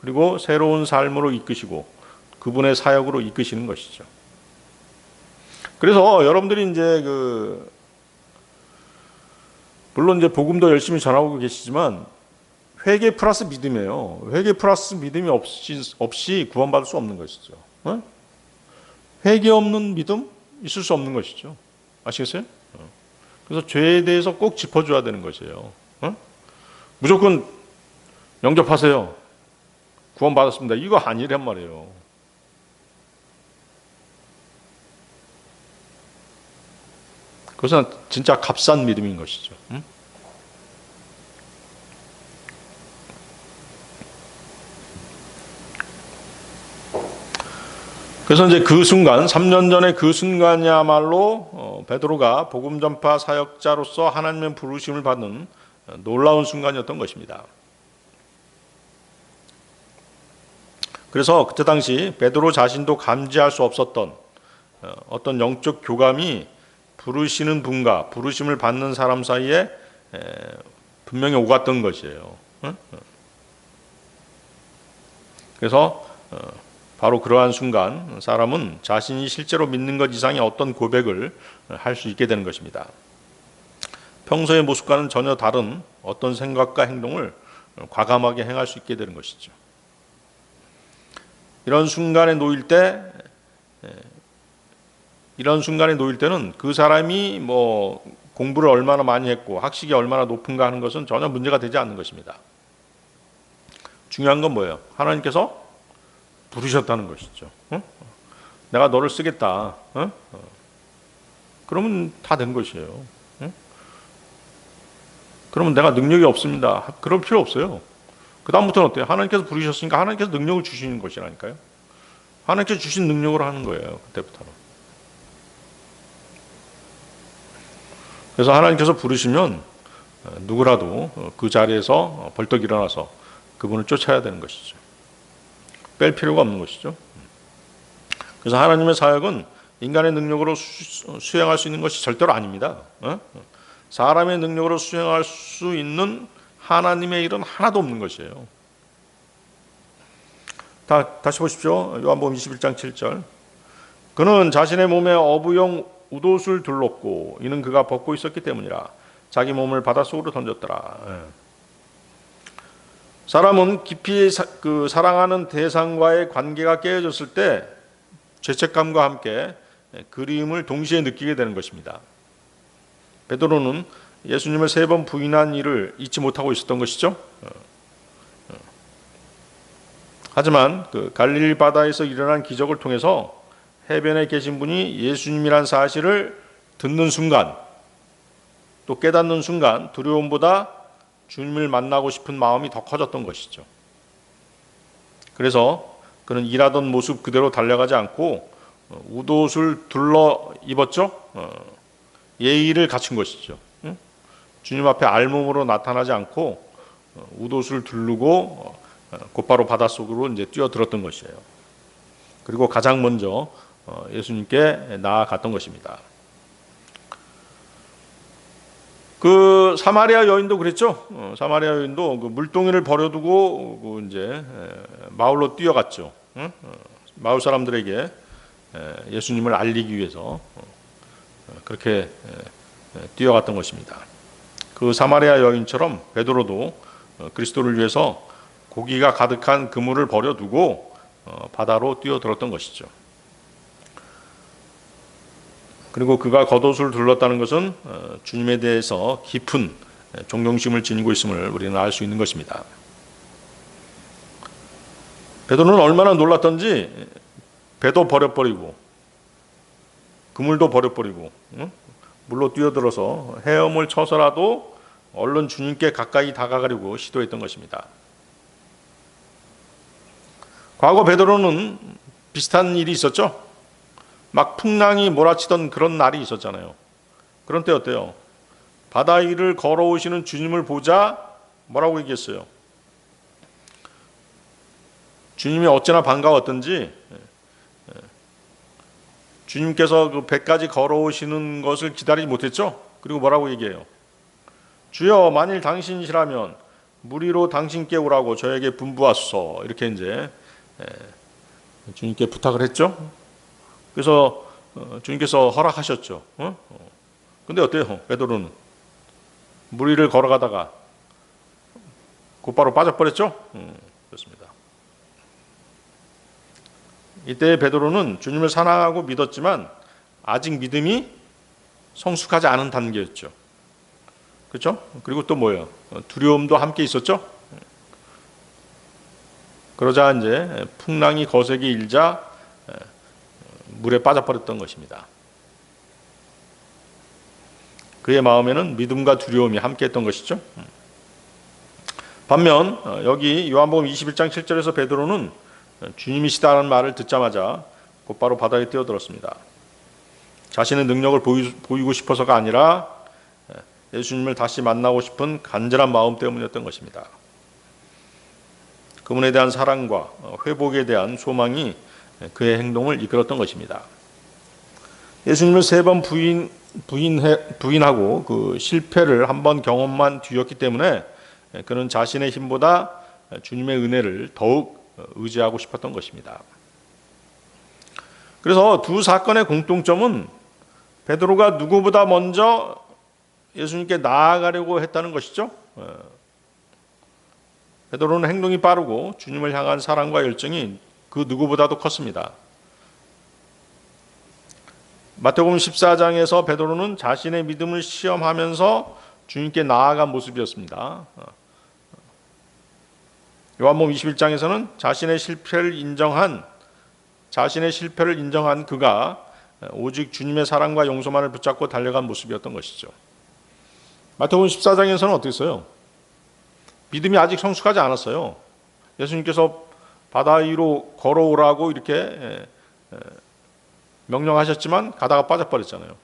그리고 새로운 삶으로 이끄시고 그분의 사역으로 이끄시는 것이죠. 그래서 여러분들이 이제 물론 이제 복음도 열심히 전하고 계시지만 회개 플러스 믿음이에요. 회개 플러스 믿음이 없이 구원받을 수 없는 것이죠. 회개 없는 믿음 있을 수 없는 것이죠. 아시겠어요? 그래서 죄에 대해서 꼭 짚어줘야 되는 것이에요. 무조건 영접하세요. 구원받았습니다. 이거 아니란 말이에요. 그것은 진짜 값싼 믿음인 것이죠. 그래서 이제 그 순간, 3년 전에 그 순간이야말로 베드로가 복음 전파 사역자로서 하나님의 부르심을 받는 놀라운 순간이었던 것입니다. 그래서 그때 당시 베드로 자신도 감지할 수 없었던 어떤 영적 교감이 부르시는 분과 부르심을 받는 사람 사이에 분명히 오갔던 것이에요. 그래서 바로 그러한 순간 사람은 자신이 실제로 믿는 것 이상의 어떤 고백을 할 수 있게 되는 것입니다. 평소의 모습과는 전혀 다른 어떤 생각과 행동을 과감하게 행할 수 있게 되는 것이죠. 이런 순간에 놓일 때는 그 사람이 뭐 공부를 얼마나 많이 했고 학식이 얼마나 높은가 하는 것은 전혀 문제가 되지 않는 것입니다. 중요한 건 뭐예요? 하나님께서 부르셨다는 것이죠. 내가 너를 쓰겠다. 그러면 다 된 것이에요. 그러면 내가 능력이 없습니다. 그럴 필요 없어요. 그 다음부터는 어때요? 하나님께서 부르셨으니까 하나님께서 능력을 주시는 것이라니까요. 하나님께서 주신 능력으로 하는 거예요. 그때부터는. 그래서 하나님께서 부르시면 누구라도 그 자리에서 벌떡 일어나서 그분을 쫓아야 되는 것이죠. 뺄 필요가 없는 것이죠. 그래서 하나님의 사역은 인간의 능력으로 수행할 수 있는 것이 절대로 아닙니다. 사람의 능력으로 수행할 수 있는 하나님의 일은 하나도 없는 것이에요. 다시 보십시오. 요한복음 21장 7절. 그는 자신의 몸에 어부용 웃옷을 둘렀고 이는 그가 벗고 있었기 때문이라. 자기 몸을 바닷속으로 던졌더라. 사람은 깊이 사랑하는 대상과의 관계가 깨어졌을 때 죄책감과 함께 그리움을 동시에 느끼게 되는 것입니다. 베드로는 예수님을 3번 부인한 일을 잊지 못하고 있었던 것이죠. 하지만 그 갈릴리 바다에서 일어난 기적을 통해서 해변에 계신 분이 예수님이란 사실을 듣는 순간, 또 깨닫는 순간 두려움보다 주님을 만나고 싶은 마음이 더 커졌던 것이죠. 그래서 그는 일하던 모습 그대로 달려가지 않고 웃옷을 둘러 입었죠. 예의를 갖춘 것이죠. 주님 앞에 알몸으로 나타나지 않고 웃옷을 두르고 곧바로 바닷속으로 이제 뛰어들었던 것이에요. 그리고 가장 먼저 예수님께 나아갔던 것입니다. 그 사마리아 여인도 그랬죠. 사마리아 여인도 그 물동이를 버려두고 그 이제 마을로 뛰어갔죠. 마을 사람들에게 예수님을 알리기 위해서 그렇게 뛰어갔던 것입니다. 그 사마리아 여인처럼 베드로도 그리스도를 위해서 고기가 가득한 그물을 버려두고 바다로 뛰어들었던 것이죠. 그리고 그가 겉옷을 둘렀다는 것은 주님에 대해서 깊은 존경심을 지니고 있음을 우리는 알 수 있는 것입니다. 베드로는 얼마나 놀랐던지 배도 버려버리고 그물도 버려버리고 물로 뛰어들어서 헤엄을 쳐서라도 얼른 주님께 가까이 다가가려고 시도했던 것입니다. 과거 베드로는 비슷한 일이 있었죠. 막 풍랑이 몰아치던 그런 날이 있었잖아요. 그런 때 어때요? 바다 위를 걸어오시는 주님을 보자 뭐라고 얘기했어요? 주님이 어찌나 반가웠던지 주님께서 그 배까지 걸어오시는 것을 기다리지 못했죠. 그리고 뭐라고 얘기해요? 주여 만일 당신이시라면 물 위로 당신께 오라고 저에게 분부하소서. 이렇게 이제 주님께 부탁을 했죠. 그래서 주님께서 허락하셨죠. 근데 어때요? 베드로는 물 위를 걸어가다가 곧바로 빠져버렸죠. 그렇습니다. 이때 베드로는 주님을 사랑하고 믿었지만 아직 믿음이 성숙하지 않은 단계였죠. 그렇죠? 그리고 또 뭐예요? 두려움도 함께 있었죠. 그러자 이제 풍랑이 거세게 일자 물에 빠져버렸던 것입니다. 그의 마음에는 믿음과 두려움이 함께했던 것이죠. 반면 여기 요한복음 21장 7절에서 베드로는 주님이시다는 말을 듣자마자 곧바로 바다에 뛰어들었습니다. 자신의 능력을 보이고 싶어서가 아니라 예수님을 다시 만나고 싶은 간절한 마음 때문이었던 것입니다. 그분에 대한 사랑과 회복에 대한 소망이 그의 행동을 이끌었던 것입니다. 예수님을 3번 부인하고 그 실패를 한 번 경험만 뒤였기 때문에 그는 자신의 힘보다 주님의 은혜를 더욱 의지하고 싶었던 것입니다. 그래서 두 사건의 공통점은 베드로가 누구보다 먼저 예수님께 나아가려고 했다는 것이죠. 베드로는 행동이 빠르고 주님을 향한 사랑과 열정이 그 누구보다도 컸습니다. 마태복음 14장에서 베드로는 자신의 믿음을 시험하면서 주님께 나아간 모습이었습니다. 요한복음 21장에서는 자신의 실패를 인정한 그가 오직 주님의 사랑과 용서만을 붙잡고 달려간 모습이었던 것이죠. 마태복음 14장에서는 어땠어요? 믿음이 아직 성숙하지 않았어요. 예수님께서 바다 위로 걸어오라고 이렇게 명령하셨지만 가다가 빠져버렸잖아요.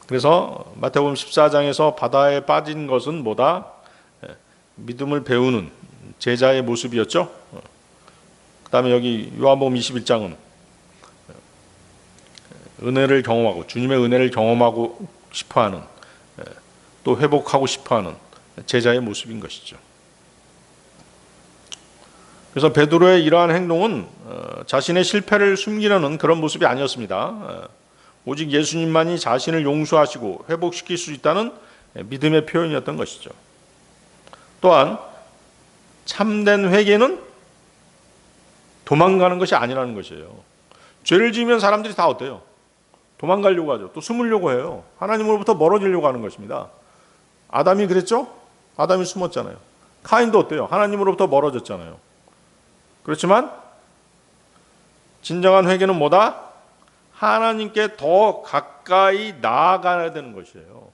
그래서 마태복음 14장에서 바다에 빠진 것은 뭐다? 믿음을 배우는 제자의 모습이었죠. 그 다음에 여기 요한복음 21장은 은혜를 경험하고 주님의 은혜를 경험하고 싶어하는 또 회복하고 싶어하는 제자의 모습인 것이죠. 그래서 베드로의 이러한 행동은 자신의 실패를 숨기려는 그런 모습이 아니었습니다. 오직 예수님만이 자신을 용서하시고 회복시킬 수 있다는 믿음의 표현이었던 것이죠. 또한 참된 회개는 도망가는 것이 아니라는 것이에요. 죄를 지으면 사람들이 다 어때요? 도망가려고 하죠. 또 숨으려고 해요. 하나님으로부터 멀어지려고 하는 것입니다. 아담이 그랬죠? 아담이 숨었잖아요. 카인도 어때요? 하나님으로부터 멀어졌잖아요. 그렇지만 진정한 회개는 뭐다? 하나님께 더 가까이 나아가야 되는 것이에요.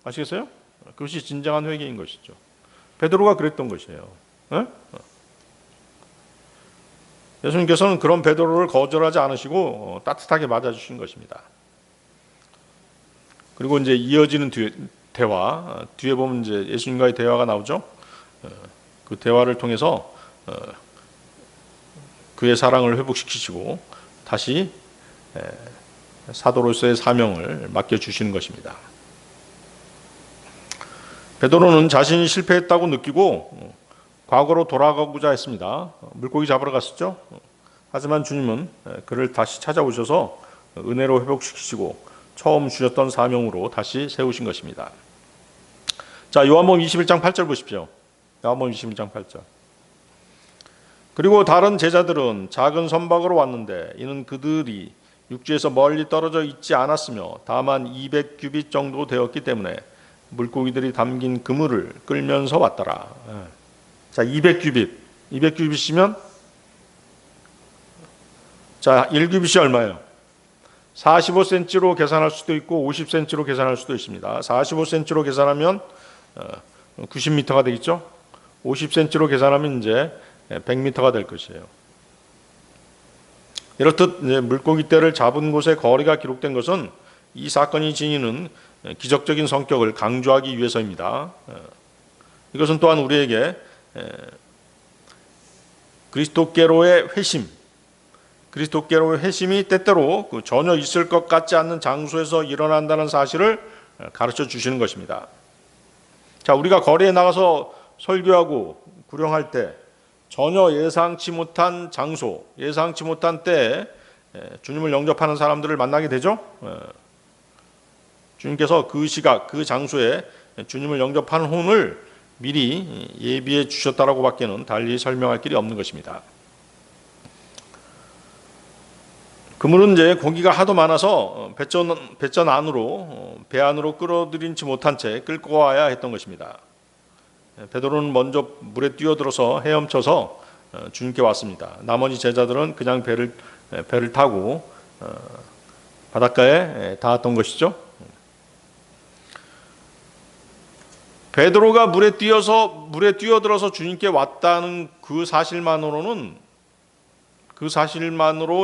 아시겠어요? 그것이 진정한 회개인 것이죠. 베드로가 그랬던 것이에요. 네? 예수님께서는 그런 베드로를 거절하지 않으시고 따뜻하게 맞아주신 것입니다. 그리고 이제 이어지는 대화, 뒤에 보면 이제 예수님과의 대화가 나오죠. 그 대화를 통해서 그의 사랑을 회복시키시고 다시 사도로서의 사명을 맡겨주시는 것입니다. 베드로는 자신이 실패했다고 느끼고 과거로 돌아가고자 했습니다. 물고기 잡으러 갔었죠. 하지만 주님은 그를 다시 찾아오셔서 은혜로 회복시키시고 처음 주셨던 사명으로 다시 세우신 것입니다. 자, 요한복음 21장 8절 보십시오. 요한복음 21장 8절. 그리고 다른 제자들은 작은 선박으로 왔는데 이는 그들이 육지에서 멀리 떨어져 있지 않았으며 다만 200규빗 정도 되었기 때문에 물고기들이 담긴 그물을 끌면서 왔더라. 자, 200규빗. 200규빗이면 자, 1규빗이 얼마예요? 45cm로 계산할 수도 있고 50cm로 계산할 수도 있습니다. 45cm로 계산하면 90m가 되겠죠? 50cm로 계산하면 이제 100m가 될 것이에요. 이렇듯 물고기 떼를 잡은 곳의 거리가 기록된 것은 이 사건이 지니는 기적적인 성격을 강조하기 위해서입니다. 이것은 또한 우리에게 그리스도께로의 회심이 때때로 전혀 있을 것 같지 않는 장소에서 일어난다는 사실을 가르쳐 주시는 것입니다. 자, 우리가 거리에 나가서 설교하고 구령할 때 전혀 예상치 못한 장소, 예상치 못한 때에 주님을 영접하는 사람들을 만나게 되죠. 주님께서 그 시각, 그 장소에 주님을 영접하는 혼을 미리 예비해 주셨다라고 밖에는 달리 설명할 길이 없는 것입니다. 그물은 이제 고기가 하도 많아서 배전 안으로 배 안으로 끌어들이지 못한 채 끌고 와야 했던 것입니다. 베드로는 먼저 물에 뛰어들어서 헤엄쳐서 주님께 왔습니다. 나머지 제자들은 그냥 배를 타고 바닷가에 닿았던 것이죠. 베드로가 물에 뛰어들어서 주님께 왔다는 그 사실만으로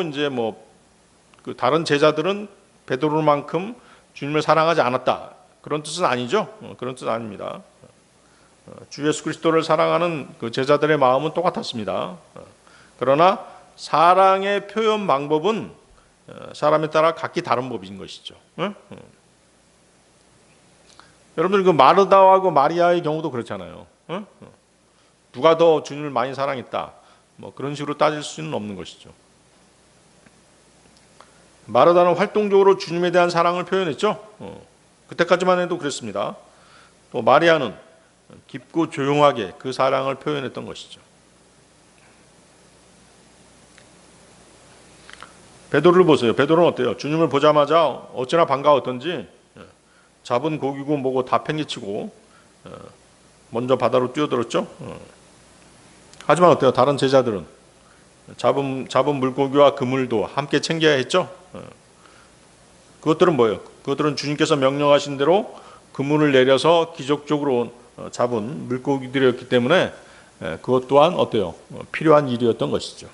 이제 그 다른 제자들은 베드로만큼 주님을 사랑하지 않았다. 그런 뜻은 아니죠. 그런 뜻은 아닙니다. 주 예수 그리스도를 사랑하는 그 제자들의 마음은 똑같았습니다. 그러나 사랑의 표현 방법은 사람에 따라 각기 다른 법인 것이죠. 여러분들 그 마르다하고 마리아의 경우도 그렇잖아요. 누가 더 주님을 많이 사랑했다. 그런 식으로 따질 수는 없는 것이죠. 마르다는 활동적으로 주님에 대한 사랑을 표현했죠. 그때까지만 해도 그랬습니다. 또 마리아는 깊고 조용하게 그 사랑을 표현했던 것이죠. 베드로를 보세요. 베드로는 어때요? 주님을 보자마자 어찌나 반가웠던지 잡은 고기고 뭐고 다 팽개치고 먼저 바다로 뛰어들었죠. 하지만 어때요? 다른 제자들은 잡은 물고기와 그물도 함께 챙겨야 했죠. 그것들은 뭐예요? 그것들은 주님께서 명령하신 대로 그물을 내려서 기적적으로 잡은 물고기들이었기 때문에 그것 또한 어때요? 필요한 일이었던 것이죠.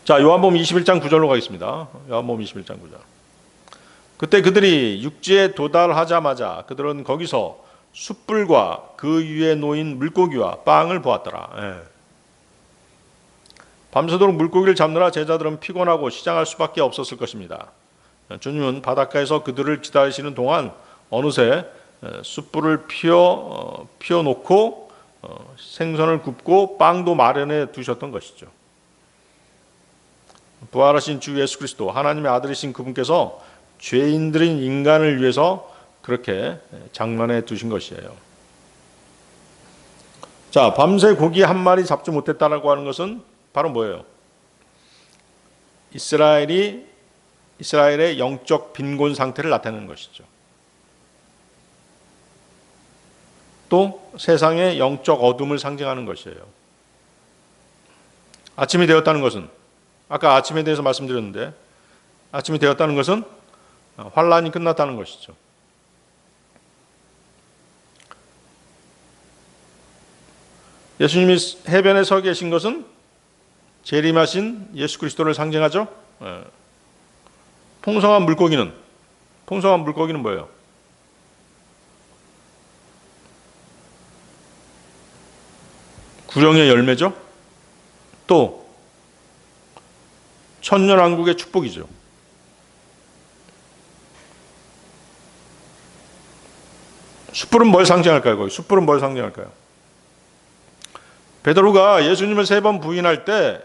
자, 요한복음 21장 9절로 가겠습니다. 요한복음 21장 9절. 그때 그들이 육지에 도달하자마자 그들은 거기서 숯불과 그 위에 놓인 물고기와 빵을 보았더라. 밤새도록 물고기를 잡느라 제자들은 피곤하고 시장할 수밖에 없었을 것입니다. 주님은 바닷가에서 그들을 기다리시는 동안 어느새 숯불을 피워놓고 생선을 굽고 빵도 마련해 두셨던 것이죠. 부활하신 주 예수 그리스도 하나님의 아들이신 그분께서 죄인들인 인간을 위해서 그렇게 장만해 두신 것이에요. 자, 밤새 고기 한 마리 잡지 못했다라고 하는 것은 바로 뭐예요? 이스라엘의 영적 빈곤 상태를 나타내는 것이죠. 또 세상의 영적 어둠을 상징하는 것이에요. 아침이 되었다는 것은, 아까 아침에 대해서 말씀드렸는데, 아침이 되었다는 것은 환란이 끝났다는 것이죠. 예수님이 해변에 서 계신 것은 재림하신 예수 그리스도를 상징하죠. 풍성한 물고기는 뭐예요? 구령의 열매죠. 또 천년왕국의 축복이죠. 숯불은 뭘 상징할까요? 거기 숯불은 뭘 상징할까요? 베드로가 예수님을 3번 부인할 때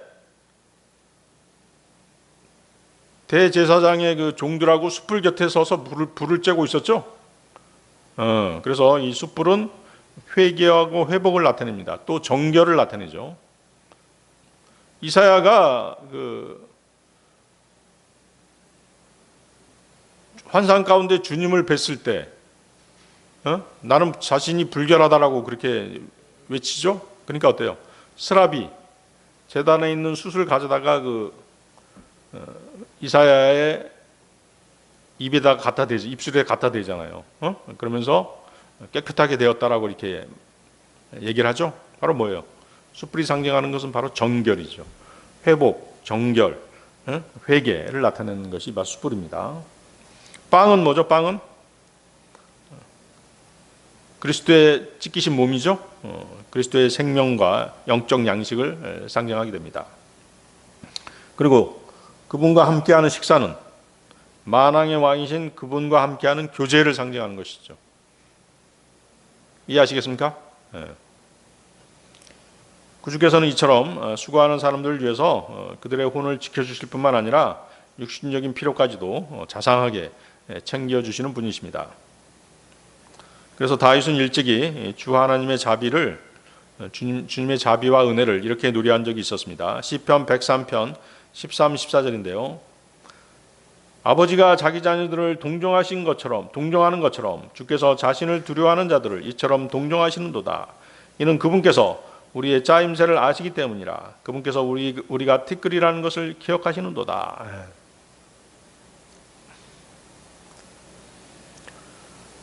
대제사장의 그 종들하고 숯불 곁에 서서 불을 쬐고 있었죠. 그래서 이 숯불은 회개하고 회복을 나타냅니다. 또 정결을 나타내죠. 이사야가 그 환상 가운데 주님을 뵀을 때 나는 자신이 불결하다라고 그렇게 외치죠. 그러니까 어때요? 스라비 제단에 있는 숯을 가져다가 이사야의 입에다 갖다 대죠. 입술에 갖다 대잖아요. 그러면서 깨끗하게 되었다라고 이렇게 얘기를 하죠. 바로 뭐예요? 숯불이 상징하는 것은 바로 정결이죠. 회복, 정결, 회개를 나타내는 것이 바로 숯불입니다. 빵은 뭐죠? 빵은 그리스도의 찢기신 몸이죠. 그리스도의 생명과 영적 양식을 상징하게 됩니다. 그리고 그분과 함께하는 식사는 만왕의 왕이신 그분과 함께하는 교제를 상징하는 것이죠. 이해하시겠습니까? 구주께서는 이처럼 수고하는 사람들을 위해서 그들의 혼을 지켜주실 뿐만 아니라 육신적인 필요까지도 자상하게 챙겨주시는 분이십니다. 그래서 다윗은 일찍이 주 하나님의 자비를 주님의 자비와 은혜를 이렇게 누리한 적이 있었습니다. 시편 103편 13, 14절인데요. 아버지가 자기 자녀들을 동정하는 것처럼 주께서 자신을 두려워하는 자들을 이처럼 동정하시는도다. 이는 그분께서 우리의 짜임새를 아시기 때문이라. 그분께서 우리가 티끌이라는 것을 기억하시는도다.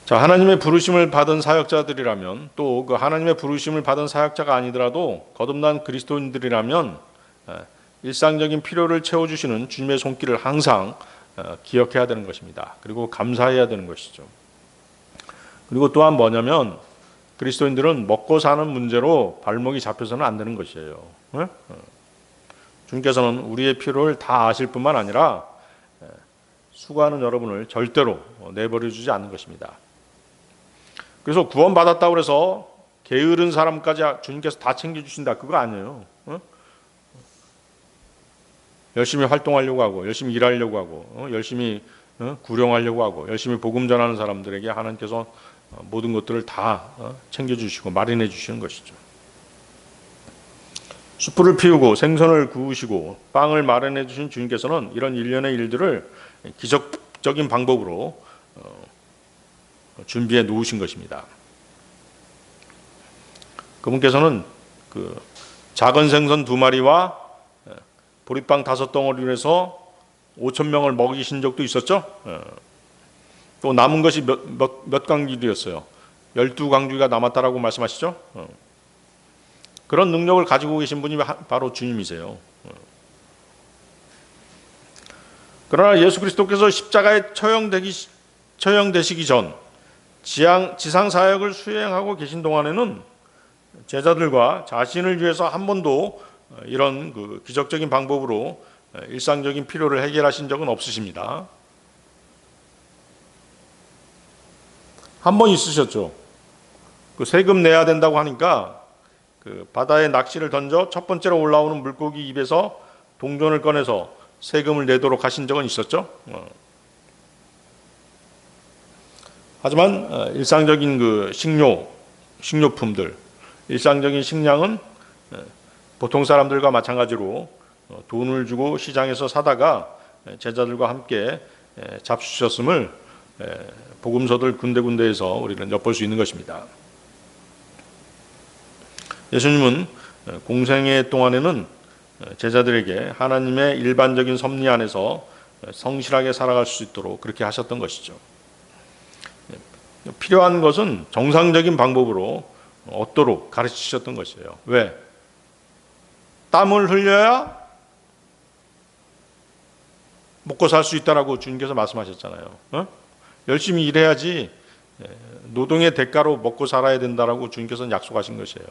자, 하나님의 부르심을 받은 사역자들이라면, 또 그 하나님의 부르심을 받은 사역자가 아니더라도 거듭난 그리스도인들이라면 일상적인 필요를 채워주시는 주님의 손길을 항상 기억해야 되는 것입니다. 그리고 감사해야 되는 것이죠. 그리고 또한 뭐냐면 그리스도인들은 먹고 사는 문제로 발목이 잡혀서는 안 되는 것이에요. 주님께서는 우리의 필요를 다 아실 뿐만 아니라 수고하는 여러분을 절대로 내버려 주지 않는 것입니다. 그래서 구원받았다고 해서 게으른 사람까지 주님께서 다 챙겨주신다, 그거 아니에요. 열심히 활동하려고 하고, 열심히 일하려고 하고, 열심히 구령하려고 하고, 열심히 복음 전하는 사람들에게 하나님께서 모든 것들을 다 챙겨주시고 마련해 주시는 것이죠. 숯불을 피우고 생선을 구우시고 빵을 마련해 주신 주님께서는 이런 일련의 일들을 기적적인 방법으로 준비해 놓으신 것입니다. 그분께서는 그 작은 생선 2마리와 보리빵 5덩어리로 해서 5,000명을 먹이신 적도 있었죠. 또 남은 것이 몇 강기류였어요. 12강기가 남았다라고 말씀하시죠. 그런 능력을 가지고 계신 분이 바로 주님이세요. 그러나 예수 그리스도께서 십자가에 처형되시기 전 지상 사역을 수행하고 계신 동안에는 제자들과 자신을 위해서 한 번도 이런 그 기적적인 방법으로 일상적인 필요를 해결하신 적은 없으십니다. 한 번 있으셨죠. 그 세금 내야 된다고 하니까 그 바다에 낚시를 던져 첫 번째로 올라오는 물고기 입에서 동전을 꺼내서 세금을 내도록 하신 적은 있었죠. 하지만 일상적인 그 식료품들, 일상적인 식량은 보통 사람들과 마찬가지로 돈을 주고 시장에서 사다가 제자들과 함께 잡수셨음을 복음서들 군데군데에서 우리는 엿볼 수 있는 것입니다. 예수님은 공생애 동안에는 제자들에게 하나님의 일반적인 섭리 안에서 성실하게 살아갈 수 있도록 그렇게 하셨던 것이죠. 필요한 것은 정상적인 방법으로 얻도록 가르치셨던 것이에요. 왜? 땀을 흘려야 먹고 살 수 있다라고 주님께서 말씀하셨잖아요. 열심히 일해야지 노동의 대가로 먹고 살아야 된다라고 주님께서는 약속하신 것이에요.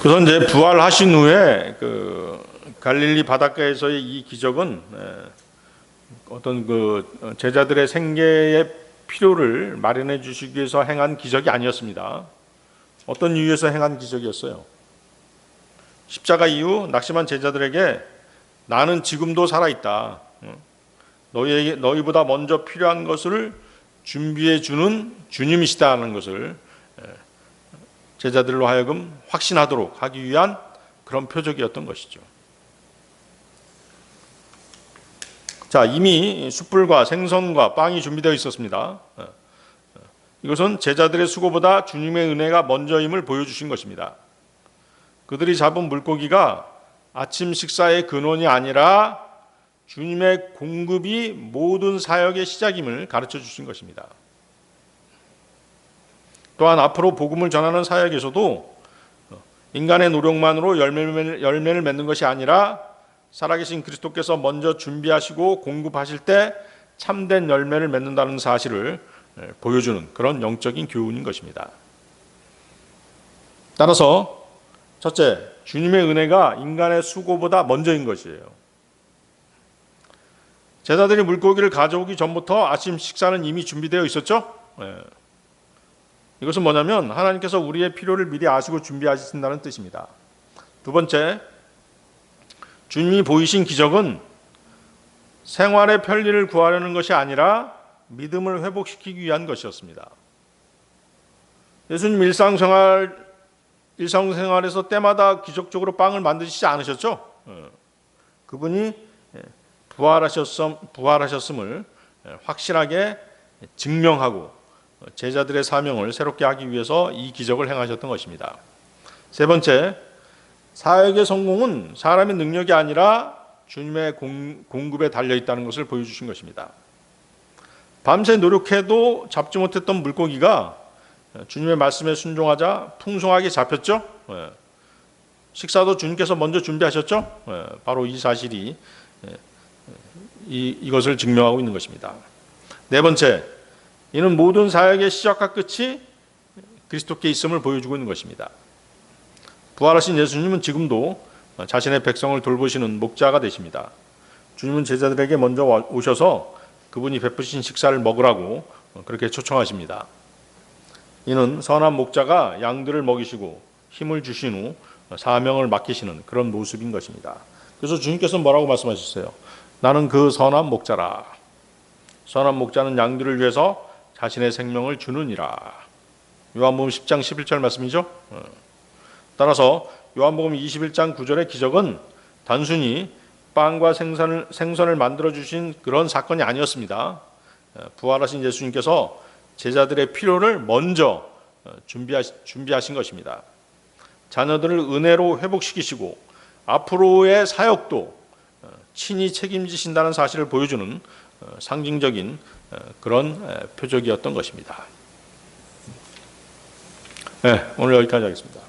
그래서 이제 부활하신 후에 그 갈릴리 바닷가에서의 이 기적은 어떤 그 제자들의 생계의 필요를 마련해 주시기 위해서 행한 기적이 아니었습니다. 어떤 이유에서 행한 기적이었어요? 십자가 이후 낙심한 제자들에게 나는 지금도 살아있다. 너희보다 먼저 필요한 것을 준비해 주는 주님이시다는 것을 제자들로 하여금 확신하도록 하기 위한 그런 표적이었던 것이죠. 자, 이미 숯불과 생선과 빵이 준비되어 있었습니다. 이것은 제자들의 수고보다 주님의 은혜가 먼저임을 보여주신 것입니다. 그들이 잡은 물고기가 아침 식사의 근원이 아니라 주님의 공급이 모든 사역의 시작임을 가르쳐 주신 것입니다. 또한 앞으로 복음을 전하는 사역에서도 인간의 노력만으로 열매를 맺는 것이 아니라 살아계신 그리스도께서 먼저 준비하시고 공급하실 때 참된 열매를 맺는다는 사실을 보여주는 그런 영적인 교훈인 것입니다. 따라서 첫째, 주님의 은혜가 인간의 수고보다 먼저인 것이에요. 제자들이 물고기를 가져오기 전부터 아침 식사는 이미 준비되어 있었죠? 이것은 뭐냐면 하나님께서 우리의 필요를 미리 아시고 준비하신다는 뜻입니다. 두 번째, 주님이 보이신 기적은 생활의 편리를 구하려는 것이 아니라 믿음을 회복시키기 위한 것이었습니다. 예수님 일상생활에서 때마다 기적적으로 빵을 만드시지 않으셨죠? 그분이 부활하셨음을 확실하게 증명하고 제자들의 사명을 새롭게 하기 위해서 이 기적을 행하셨던 것입니다. 세 번째, 사역의 성공은 사람의 능력이 아니라 주님의 공급에 달려있다는 것을 보여주신 것입니다. 밤새 노력해도 잡지 못했던 물고기가 주님의 말씀에 순종하자 풍성하게 잡혔죠. 식사도 주님께서 먼저 준비하셨죠. 바로 이 사실이 이것을 증명하고 있는 것입니다. 네 번째, 이는 모든 사역의 시작과 끝이 그리스도께 있음을 보여주고 있는 것입니다. 부활하신 예수님은 지금도 자신의 백성을 돌보시는 목자가 되십니다. 주님은 제자들에게 먼저 오셔서 그분이 베푸신 식사를 먹으라고 그렇게 초청하십니다. 이는 선한 목자가 양들을 먹이시고 힘을 주신 후 사명을 맡기시는 그런 모습인 것입니다. 그래서 주님께서는 뭐라고 말씀하셨어요? 나는 그 선한 목자라. 선한 목자는 양들을 위해서 자신의 생명을 주느니라. 요한복음 10장 11절 말씀이죠. 따라서 요한복음 21장 9절의 기적은 단순히 빵과 생선을 만들어주신 그런 사건이 아니었습니다. 부활하신 예수님께서 제자들의 필요를 먼저 준비하신 것입니다. 자녀들을 은혜로 회복시키시고 앞으로의 사역도 친히 책임지신다는 사실을 보여주는 상징적인 그런 표적이었던 것입니다. 네, 오늘 여기까지 하겠습니다.